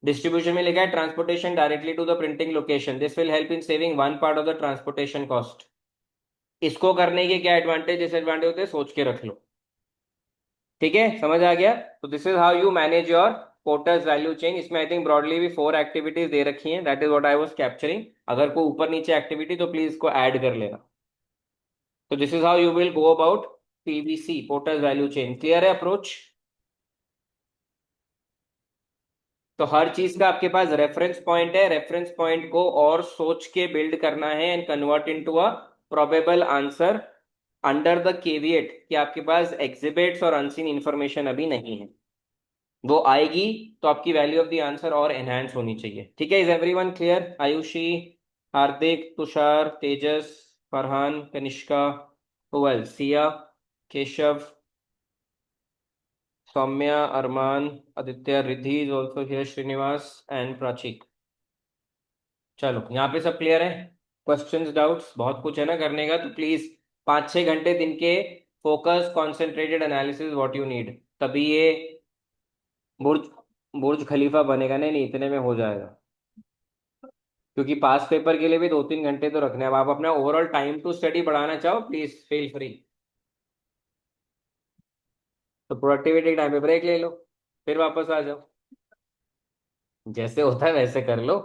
डिस्ट्रीब्यूशन में लिखा है transportation directly to the printing location, this will help in saving one part of the transportation cost. इसको करने के क्या एडवांटेज डिसएडवांटेज होते हैं सोच के रख लो। ठीक है, समझ आ गया? तो this is how you manage your porters value chain. इसमें आई थिंक ब्रॉडली भी 4 एक्टिविटीज दे रखी हैं, that is what I was capturing. अगर कोई ऊपर नीचे एक्टिविटी तो प्लीज इसको ऐड कर लेना। तो this is how you will go about PVC, porters value chain. Clear है अप्रोच? तो हर चीज का आपके पास रेफरेंस पॉइंट है, रेफरेंस पॉइंट को और सोच के बिल्ड करना है and convert into a probable answer, under the caveat कि आपके पास एग्जिबिट्स और अनसीन इंफॉर्मेशन अभी नहीं है। वो आएगी तो आपकी वैल्यू ऑफ द आंसर और एनहांस होनी चाहिए। ठीक है, is everyone clear? Ayushi, Hardik, Tushar, Tejas, Farhan, Kanishka, हुवल, Siya, Keshav, Saumya, Armaan, Aditya, Riddhi is also here, Srinivas and Prachi. चलो यहाँ पे सब क्लियर है? क्वेश्चंस, डाउट्स, बहुत कुछ है ना करने का, तो प्लीज 5-6 घंटे दिन के focus concentrated analysis what you need. तभी ये बुर्ज बुर्ज खलीफा बनेगा। नहीं नहीं, इतने में हो जाएगा, क्योंकि पास पेपर के लिए भी 2-3 घंटे तो रखने हैं। अब आप अपना ओवरऑल टाइम टू स्टडी बढ़ाना चाहो, प्लीज फील फ्री। तो प्रोडक्टिविटी टाइम पे ब्रेक ले लो, फिर वापस आ जाओ, जैसे होता है वैसे कर लो।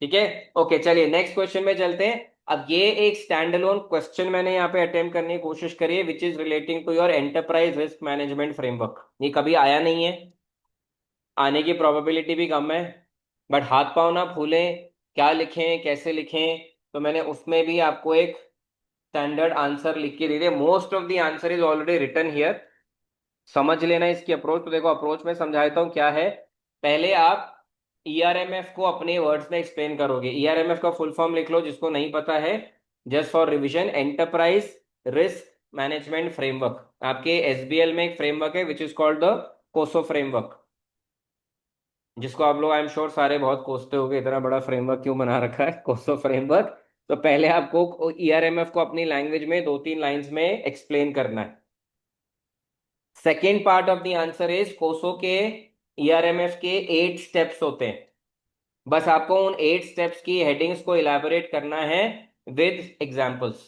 ठीक है। ओके, चलिए नेक्स्ट क्वेश्चन में चलते हैं। अब ये एक स्टैंड अलोन क्वेश्चन मैंने यहाँ पे अटेम्प्ट करने की कोशिश करी है, which is relating to your enterprise risk management framework. ये कभी आया नहीं है, आने की प्रोबेबिलिटी भी कम है, बट हाथ पांव ना फूले, क्या लिखें कैसे लिखें। तो मैंने उसमें भी आपको एक स्टैंडर्ड आंसर लिख के दे दिया। Most of the answer is already written here. समझ लेना इसकी अप्रोच। तो देखो, अप्रोच में समझाता हूँ क्या है। पहले आप ईआरएमएफ को अपने वर्ड्स में एक्सप्लेन करोगे। ईआरएमएफ का फुल फॉर्म लिख लो जिसको नहीं पता है, just for revision, enterprise risk management framework. आपके एसबीएल में एक फ्रेमवर्क है विच इज कॉल्ड द कोसो फ्रेमवर्क, जिसको आप लोग आई एम श्योर सारे बहुत कोसते होगे, इतना बड़ा फ्रेमवर्क क्यों बना रखा है कोसो फ्रेमवर्क। तो पहले आपको ईआरएमएफ को अपनी लैंग्वेज में 2-3 लाइंस में एक्सप्लेन करना है। Second part of the answer is कोसो के ईआरएमएफ के 8 स्टेप्स होते हैं। बस आपको उन 8 स्टेप्स की हेडिंग्स को इलेबोरेट करना है विद एग्जांपल्स।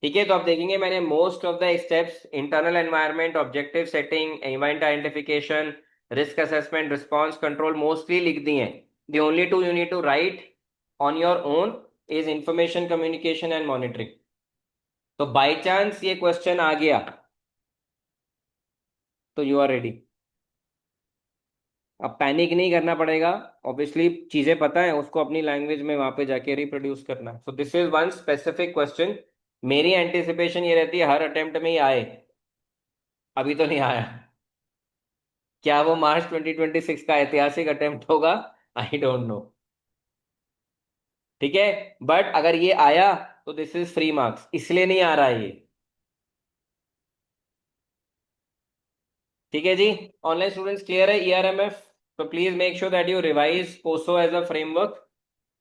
ठीक है। तो आप देखेंगे मैंने most of the steps, internal environment, objective setting, event identification, risk assessment, response control, mostly लिख दिए हैं। The only two you need to write on your own is information communication and monitoring. तो बाय चांस ये क्वेश्चन आ गया तो यू आर रेडी। अब पैनिक नहीं करना पड़ेगा, ऑब्वियसली चीजें पता है, उसको अपनी लैंग्वेज में वहां पे जाके रिप्रोड्यूस करना है। सो this is one specific question. मेरी एंटिसिपेशन ये रहती है हर अटेम्प्ट में ही आए। अभी तो नहीं आया। क्या वो मार्च 2026 का ऐतिहासिक अटेम्प्ट होगा? I don't know. ठीक है। बट अगर ये आया तो दिस इज फ्री मार्क्स, इसलिए नहीं आ रहा है ये। ठीक है जी। ऑनलाइन स्टूडेंट्स क्लियर है ईआरएमएफ? तो please make sure that you revise COSO as a framework,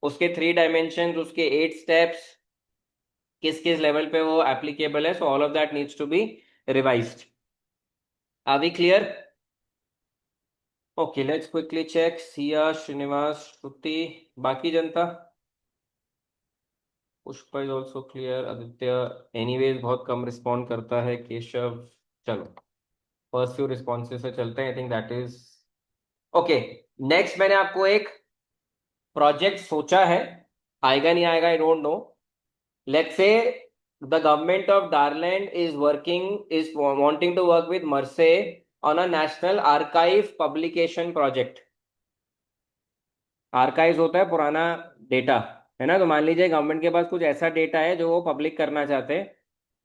उसके 3 डायमेंशन, उसके 8 स्टेप्स, किस किस लेवल पे वो एप्लीकेबल है। So all of that needs to be revised. Are we clear? Okay, let's quickly check. Siya, Srinivas, Shruti, बाकी जनता। Pushpa is also clear. Aditya anyways बहुत कम रिस्पॉन्ड करता है। केशव, चलो फर्स्ट फ्यू रिस्पॉन्सेज से चलते हैं। I think that is okay. Next मैंने आपको एक प्रोजेक्ट सोचा है, आएगा नहीं आएगा I don't know. Let's say the government of Darland is wanting to work with Mersey on a national archive publication project. Archives होता है पुराना डेटा, है ना। तो मान लीजिए गवर्नमेंट के पास कुछ ऐसा डेटा है जो वो पब्लिक करना चाहते हैं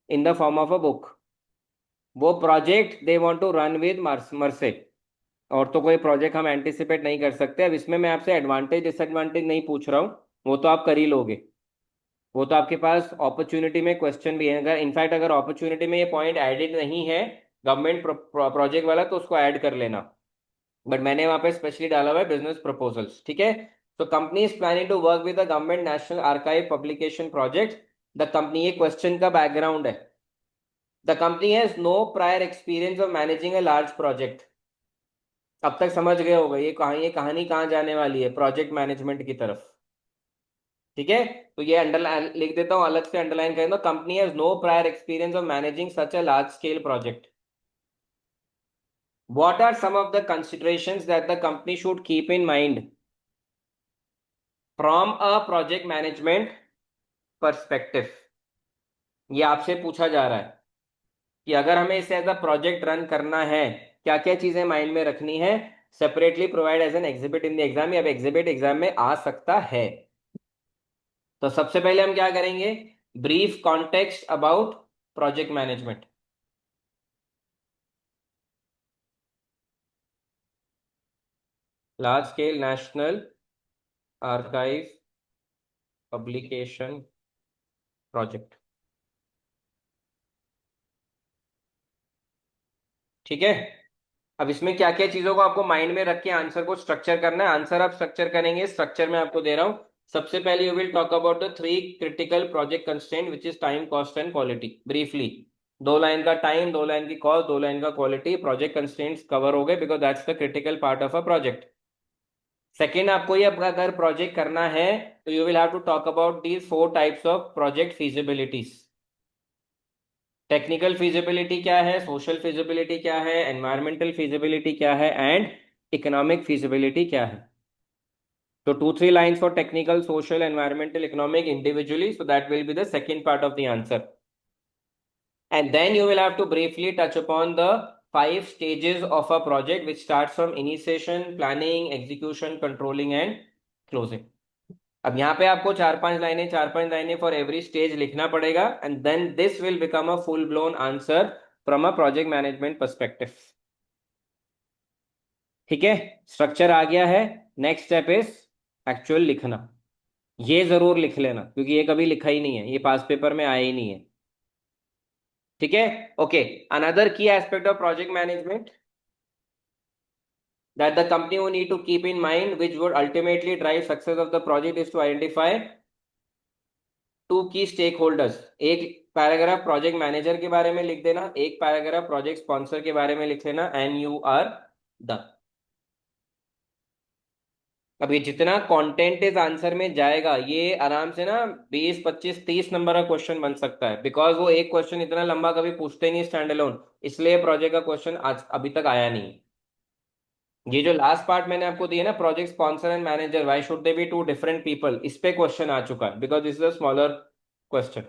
in the form of a book. वो project they want to run with mercy. और तो कोई प्रोजेक्ट हम एंटिसिपेट नहीं कर सकते। अब इसमें मैं आपसे एडवांटेज डिसएडवांटेज नहीं पूछ रहा हूँ, वो तो आप कर ही लोगे। वो तो आपके पास अपॉर्चुनिटी में क्वेश्चन भी है। अगर इनफैक्ट अगर अपॉर्चुनिटी में ये पॉइंट एडेड नहीं है गवर्नमेंट प्रोजेक्ट वाला, तो उसको ऐड कर लेना। बट मैंने वहां पे स्पेशली डाला हुआ है बिजनेस प्रपोजल्स। ठीक है। तो company is planning to work with the government national archive publication project. The company, ये क्वेश्चन का बैकग्राउंड है। The company has no prior experience of managing a large project. अब तक समझ गए होगा ये कहानी कहाँ जाने वाली है, प्रोजेक्ट मैनेजमेंट की तरफ। ठीक है। तो ये अंडरलाइन लिख देता हूं, अलग से अंडरलाइन करें तो, company has no prior experience of managing such a large scale project. What are some of the considerations that the company should keep in mind from a project management perspective? ये आपसे पूछा जा रहा है कि अगर हमें इसे एज अ प्रोजेक्ट रन करना है, क्या क्या चीजें माइंड में रखनी है। Separately provide as an exhibit in the exam, या एग्जिबिट एग्जाम में आ सकता है। तो सबसे पहले हम क्या करेंगे, brief context about project management. Large scale national archive publication project. ठीक है। अब इसमें क्या क्या चीजों को आपको माइंड में रख के आंसर को स्ट्रक्चर करना है। आंसर आप स्ट्रक्चर करेंगे, स्ट्रक्चर में आपको दे रहा हूं। सबसे पहले you will talk about the 3 critical project constraint which is time, cost and quality, briefly. दो लाइन का टाइम, दो लाइन की कॉस्ट, दो लाइन का क्वालिटी, प्रोजेक्ट कंस्ट्रेंट्स कवर हो गए because that's the critical part of a project. Second, आपको ये अगर प्रोजेक्ट करना है तो you will have to talk about these four types of project feasibilities. Technical feasibility क्या है, सोशल फिजिबिलिटी क्या है, एनवायरमेंटल फिजिबिलिटी क्या है, एंड इकोनॉमिक फिजिबिलिटी क्या है। So 2-3 lines for technical, social, environmental, economic individually. So that will be the second part of the answer. And then you will have to briefly touch upon the 5 stages of a project, which starts from initiation, planning, execution, controlling, and closing. अब यहाँ पे आपको चार पांच लाइनें फॉर एवरी स्टेज लिखना पड़ेगा and then this will become a full blown answer from a project management perspective. ठीक है, स्ट्रक्चर आ गया है। नेक्स्ट स्टेप इज एक्चुअल लिखना। ये जरूर लिख लेना क्योंकि ये कभी लिखा ही नहीं है, ये पास पेपर में आया ही नहीं है। ठीक है, ओके। अनदर की aspect of project management that the company will need to keep in mind, which would ultimately drive success of the project, is to identify 2 key stakeholders. एक पैराग्राफ प्रोजेक्ट मैनेजर के बारे में लिख देना, एक पैराग्राफ प्रोजेक्ट स्पॉन्सर के बारे में लिख लेना, एंड यू आर डन। अब ये जितना कंटेंट इस आंसर में जाएगा ये आराम से ना 20 25 30 नंबर का क्वेश्चन बन सकता है बिकॉज वो एक क्वेश्चन इतना लंबा कभी पूछते नहीं स्टैंड अलोन, इसलिए प्रोजेक्ट का क्वेश्चन आज अभी तक आया नहीं। ये जो लास्ट पार्ट मैंने आपको दिया ना, project sponsor and manager, why should they be two different people, इस पे क्वेश्चन आ चुका है because this is a smaller question.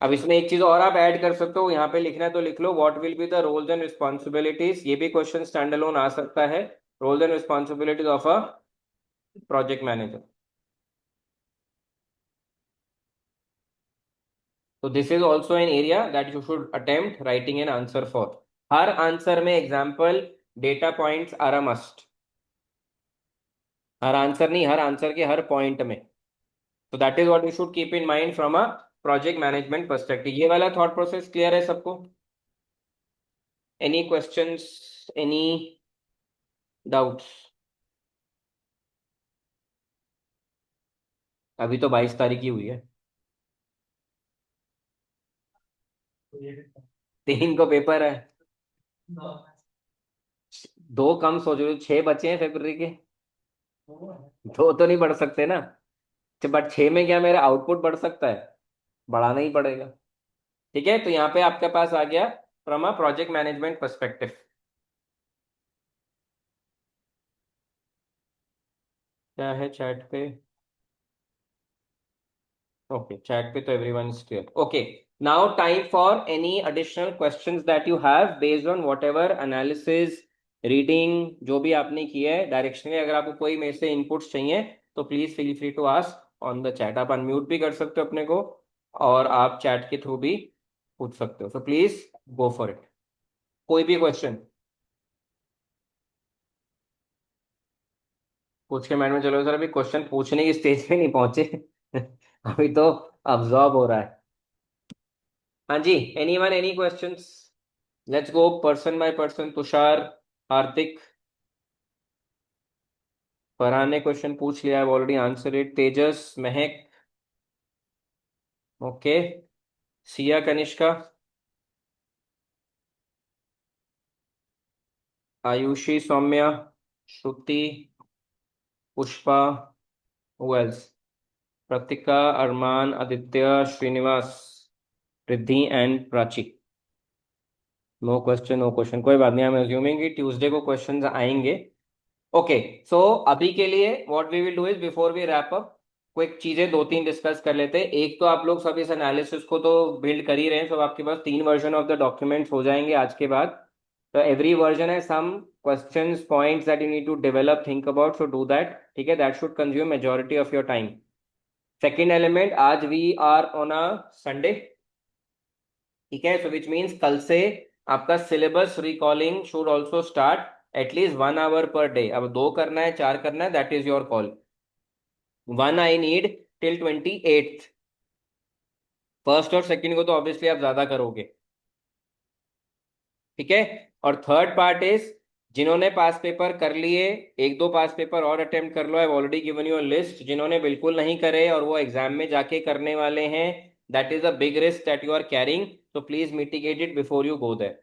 अब इसमें एक चीज और आप ऐड कर सकते हो, यहाँ पे लिखना है तो लिख लो, what will be the roles and responsibilities. ये भी क्वेश्चन स्टैंड अलोन आ सकता है, roles and responsibilities of a project manager. तो this is also an area that you should attempt writing an answer for. हर आंसर में example, data points are a must. हर आंसर नहीं, हर आंसर के हर पॉइंट में। तो that is what you should keep in mind from a project management perspective. ये वाला थॉट प्रोसेस क्लियर है सबको? Any questions, any doubts? अभी तो 22 तारीख ही हुई है, तो ये 3 को पेपर है। दो कम सोच रहे हो, 6 बचे हैं फरवरी के। दो तो नहीं बढ़ सकते ना, बट 6 में क्या मेरा आउटपुट बढ़ सकता है? बढ़ाना ही पड़ेगा। ठीक है, तो यहाँ पे आपके पास आ गया from a project management perspective. क्या है चैट पे? ओके, चैट पे तो everyone is clear. Okay, now time for any additional questions that you have based on whatever analysis, reading जो भी आपने किया है डायरेक्शनली। अगर आपको कोई मेरे से इनपुट्स चाहिए तो please feel free to ask on the chat. आप अनम्यूट भी कर सकते हो अपने को और आप चैट के थ्रू भी पूछ सकते हो, so please go for it. कोई भी क्वेश्चन पूछ के मैडम, चलो सर अभी क्वेश्चन पूछने की स्टेज पे नहीं पहुंचे अभी तो अब्जॉर्ब हो रहा है। हाँ जी, anyone, any questions? Let's go person by person. Tushar, Hardik, Farhan ने क्वेश्चन पूछ लिया, I already answer it. Tejas, Mahak, okay, Siya, Kanishka, Ayushi, Saumya, Shruti, Pushpa, वेल्स, Pratika, Arman, Aditya, Srinivas, Riddhi and Prachi. No question, no question, कोई बात नहीं, आई एम अज्यूमिंग कि ट्यूसडे को क्वेश्चंस आएंगे। ओके, सो अभी के लिए what we will do is before we wrap up, quick चीजें 2-3 डिस्कस कर लेते हैं। एक तो आप लोग सब इस एनालिसिस को तो बिल्ड कर ही रहे हैं, सब आपके पास 3 वर्जन ऑफ द डॉक्यूमेंट्स हो जाएंगे आज के बाद। तो एवरी वर्जन है some questions, points that you need to develop, think about, so do that. ठीक है, that should consume majority of your time. Second element, आज we are on a Sunday. ठीक है, सो विच मीन्स कल से आपका syllabus recalling should also start, at least 1 hour per day. अब 2 करना है, 4 करना है, that is your call. 1 I need till 28th। First और सेकंड को तो ऑब्वियसली आप ज्यादा करोगे। ठीक है, और थर्ड पार्ट इज, जिन्होंने पास पेपर कर लिए, 1-2 पास पेपर और अटेम्प्ट कर लो। I already given you a list. जिन्होंने बिल्कुल नहीं करे और वो एग्जाम में जाके करने वाले हैं, that is a big risk that you are carrying. so please mitigate it before you go there.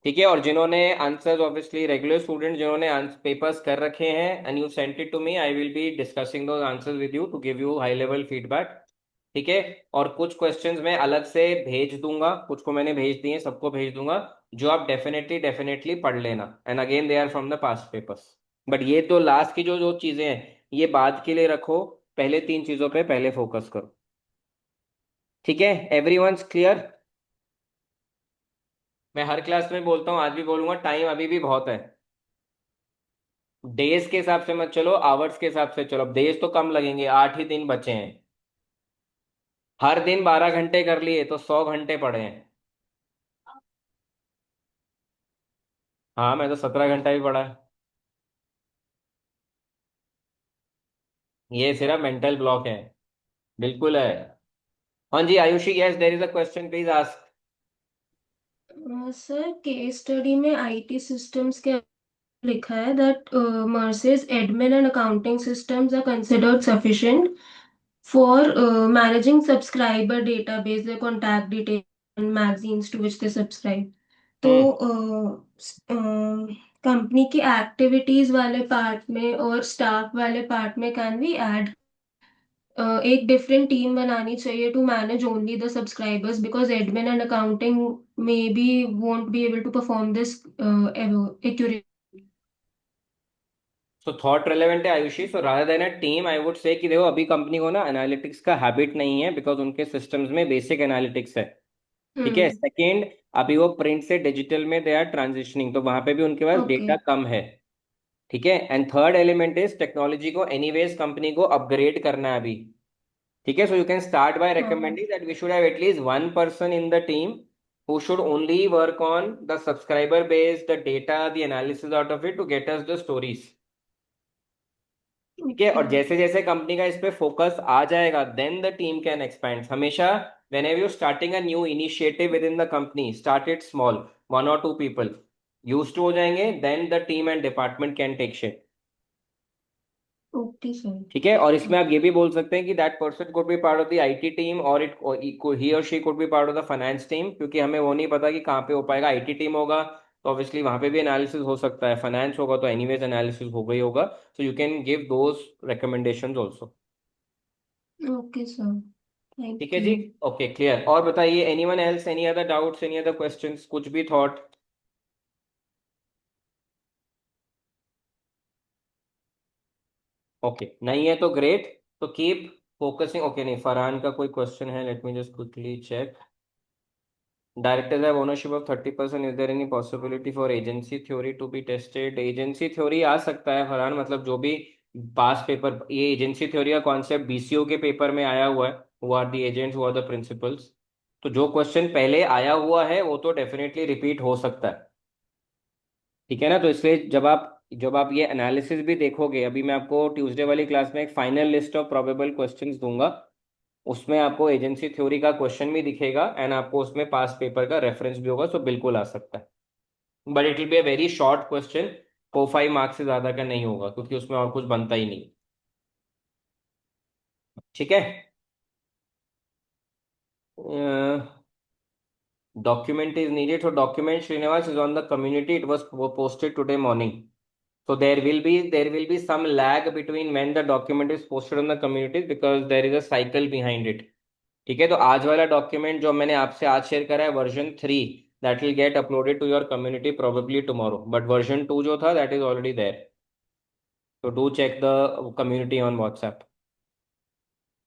ठीक है, और जिन्होंने आंसर्स, ऑब्वियसली रेगुलर स्टूडेंट जिन्होंने पेपर्स कर रखे हैं and you sent it to me, I will be discussing those answers with you to give you high level feedback. ठीक है, और कुछ क्वेश्चंस मैं अलग से भेज दूंगा, कुछ को मैंने भेज दिए, सबको भेज दूंगा, जो आप डेफिनेटली डेफिनेटली पढ़ लेना, and again they are from the past papers. But ये तो लास्ट की जो जो चीजें हैं ये बाद के लिए रखो, पहले तीन चीजों पे पहले फोकस करो। ठीक है, एवरीवन्स क्लियर? मैं हर क्लास में बोलता हूँ, आज भी बोलूंगा, टाइम अभी भी बहुत है। डेज के हिसाब से मत चलो, आवर्स के हिसाब से चलो। अब डेज तो कम लगेंगे, 8 ही दिन बचे हैं। हर दिन 12 घंटे कर लिए तो 100 घंटे पड़े हैं। हाँ, मैं तो 17 घंटा भी पढ़ा है। ये सिर्फ मेंटल ब्लॉक है। बिल्कुल है। हाँ जी Ayushi, yes there is a question, please ask. Sir, case study में आईटी सिस्टम्स के लिखा है that Merce's admin and accounting systems are considered sufficient for managing subscriber database, their contact details, and magazines to which they subscribe. तो कंपनी की एक्टिविटीज वाले पार्ट में और स्टाफ वाले पार्ट में कैन वी ऐड एक डिफरेंट टीम बनानी चाहिए to manage only the subscribers because admin and accounting may be won't be able to perform this accurate. So thought relevant है Ayushi. So rather than a team I would say कि देखो, अभी कंपनी को ना एनालिटिक्स का हैबिट नहीं है, बिकॉज उनके सिस्टम्स में बेसिक एनालिटिक्स है। ठीक है, सेकेंड, अभी वो प्रिंट से डिजिटल में दे आर ट्रांजिशनिंग, तो वहां पे भी उनके पास ओके। डेटा कम है। ठीक है, and third element is technology को एनीवेज कंपनी को अपग्रेड करना है अभी। ठीक है, सो यू कैन स्टार्ट बाय हाँ। recommending that we should have at least one person in the team who should only work on the subscriber base, the data, the analysis out of it to get us the stories. ठीक है, ओके। और जैसे जैसे कंपनी का इस पे फोकस आ जाएगा then the team can expand. हमेशा whenever you starting a new initiative within the company, start it small, 1 or 2 people used to हो जाएंगे, then the team and department can take shape. Okay sir. ठीक है, और इसमें आप ये भी बोल सकते हैं कि that person could be part of the IT team और इट ही और she could be part of the finance team, क्योंकि हमें वो नहीं पता कि कहाँ पे हो पाएगा। आईटी टीम होगा तो ऑब्वियसली वहां पे भी एनालिसिस हो सकता है, फाइनेंस होगा तो एनीवेज एनालिसिस हो गई होगा, so you can give those recommendations also. Okay sir, ठीक थैंक है यू। जी, ओके क्लियर। और बताइए, anyone else, any other doubts, any other questions, कुछ भी थॉट? ओके, नहीं है तो ग्रेट, तो कीप फोकसिंग। ओके, नहीं, फरहान का कोई क्वेश्चन है, let me just quickly check. Directors have ownership of 30%. Is there any possibility for agency theory to be tested? Agency theory आ सकता है फरहान, मतलब जो भी पास पेपर, ये एजेंसी थ्योरी का कॉन्सेप्ट बीसीओ के पेपर में आया हुआ है, who are the agents, who are the principals. तो जो क्वेश्चन पहले आया हुआ है वो तो डेफिनेटली रिपीट हो सकता है। ठीक है ना, तो इसलिए जब आप ये एनालिसिस भी देखोगे, अभी मैं आपको ट्यूसडे वाली क्लास में एक final list of probable questions दूंगा, उसमें आपको एजेंसी थ्योरी का क्वेश्चन भी दिखेगा एंड आपको उसमें पास पेपर का रेफरेंस भी होगा, सो बिल्कुल आ सकता है। But it will be a very short question, 4-5 marks से ज्यादा का नहीं होगा, क्योंकि उसमें और कुछ बनता ही नहीं। ठीक है, document is needed, so document Srinivas is on the community, it was posted today morning. So there will be some lag between when the document is posted on the communities, because there is a cycle behind it. ठीक है, तो आज वाला डॉक्यूमेंट जो मैंने आपसे आज शेयर करा है version 3, that will get uploaded to your community probably tomorrow, but version 2 जो था दैट इज ऑलरेडी देयर, तो do check the community on WhatsApp.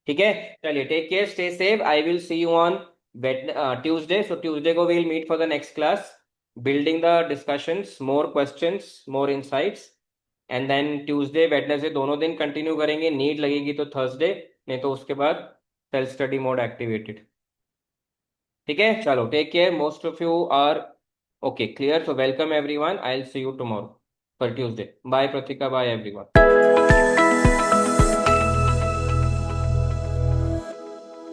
ठीक है, चलिए, take care, stay safe, I will see you on Tuesday. So Tuesday को we'll meet for the next class, building the discussions, more questions, more insights, and then Tuesday Wednesday दोनों दिन कंटिन्यू करेंगे, नीड लगेगी तो थर्सडे, नहीं तो उसके बाद सेल्फ स्टडी मोड एक्टिवेटेड। ठीक है, चलो, take care, most of you are okay, clear, so welcome everyone, I will see you tomorrow for Tuesday. Bye Pratika, bye everyone.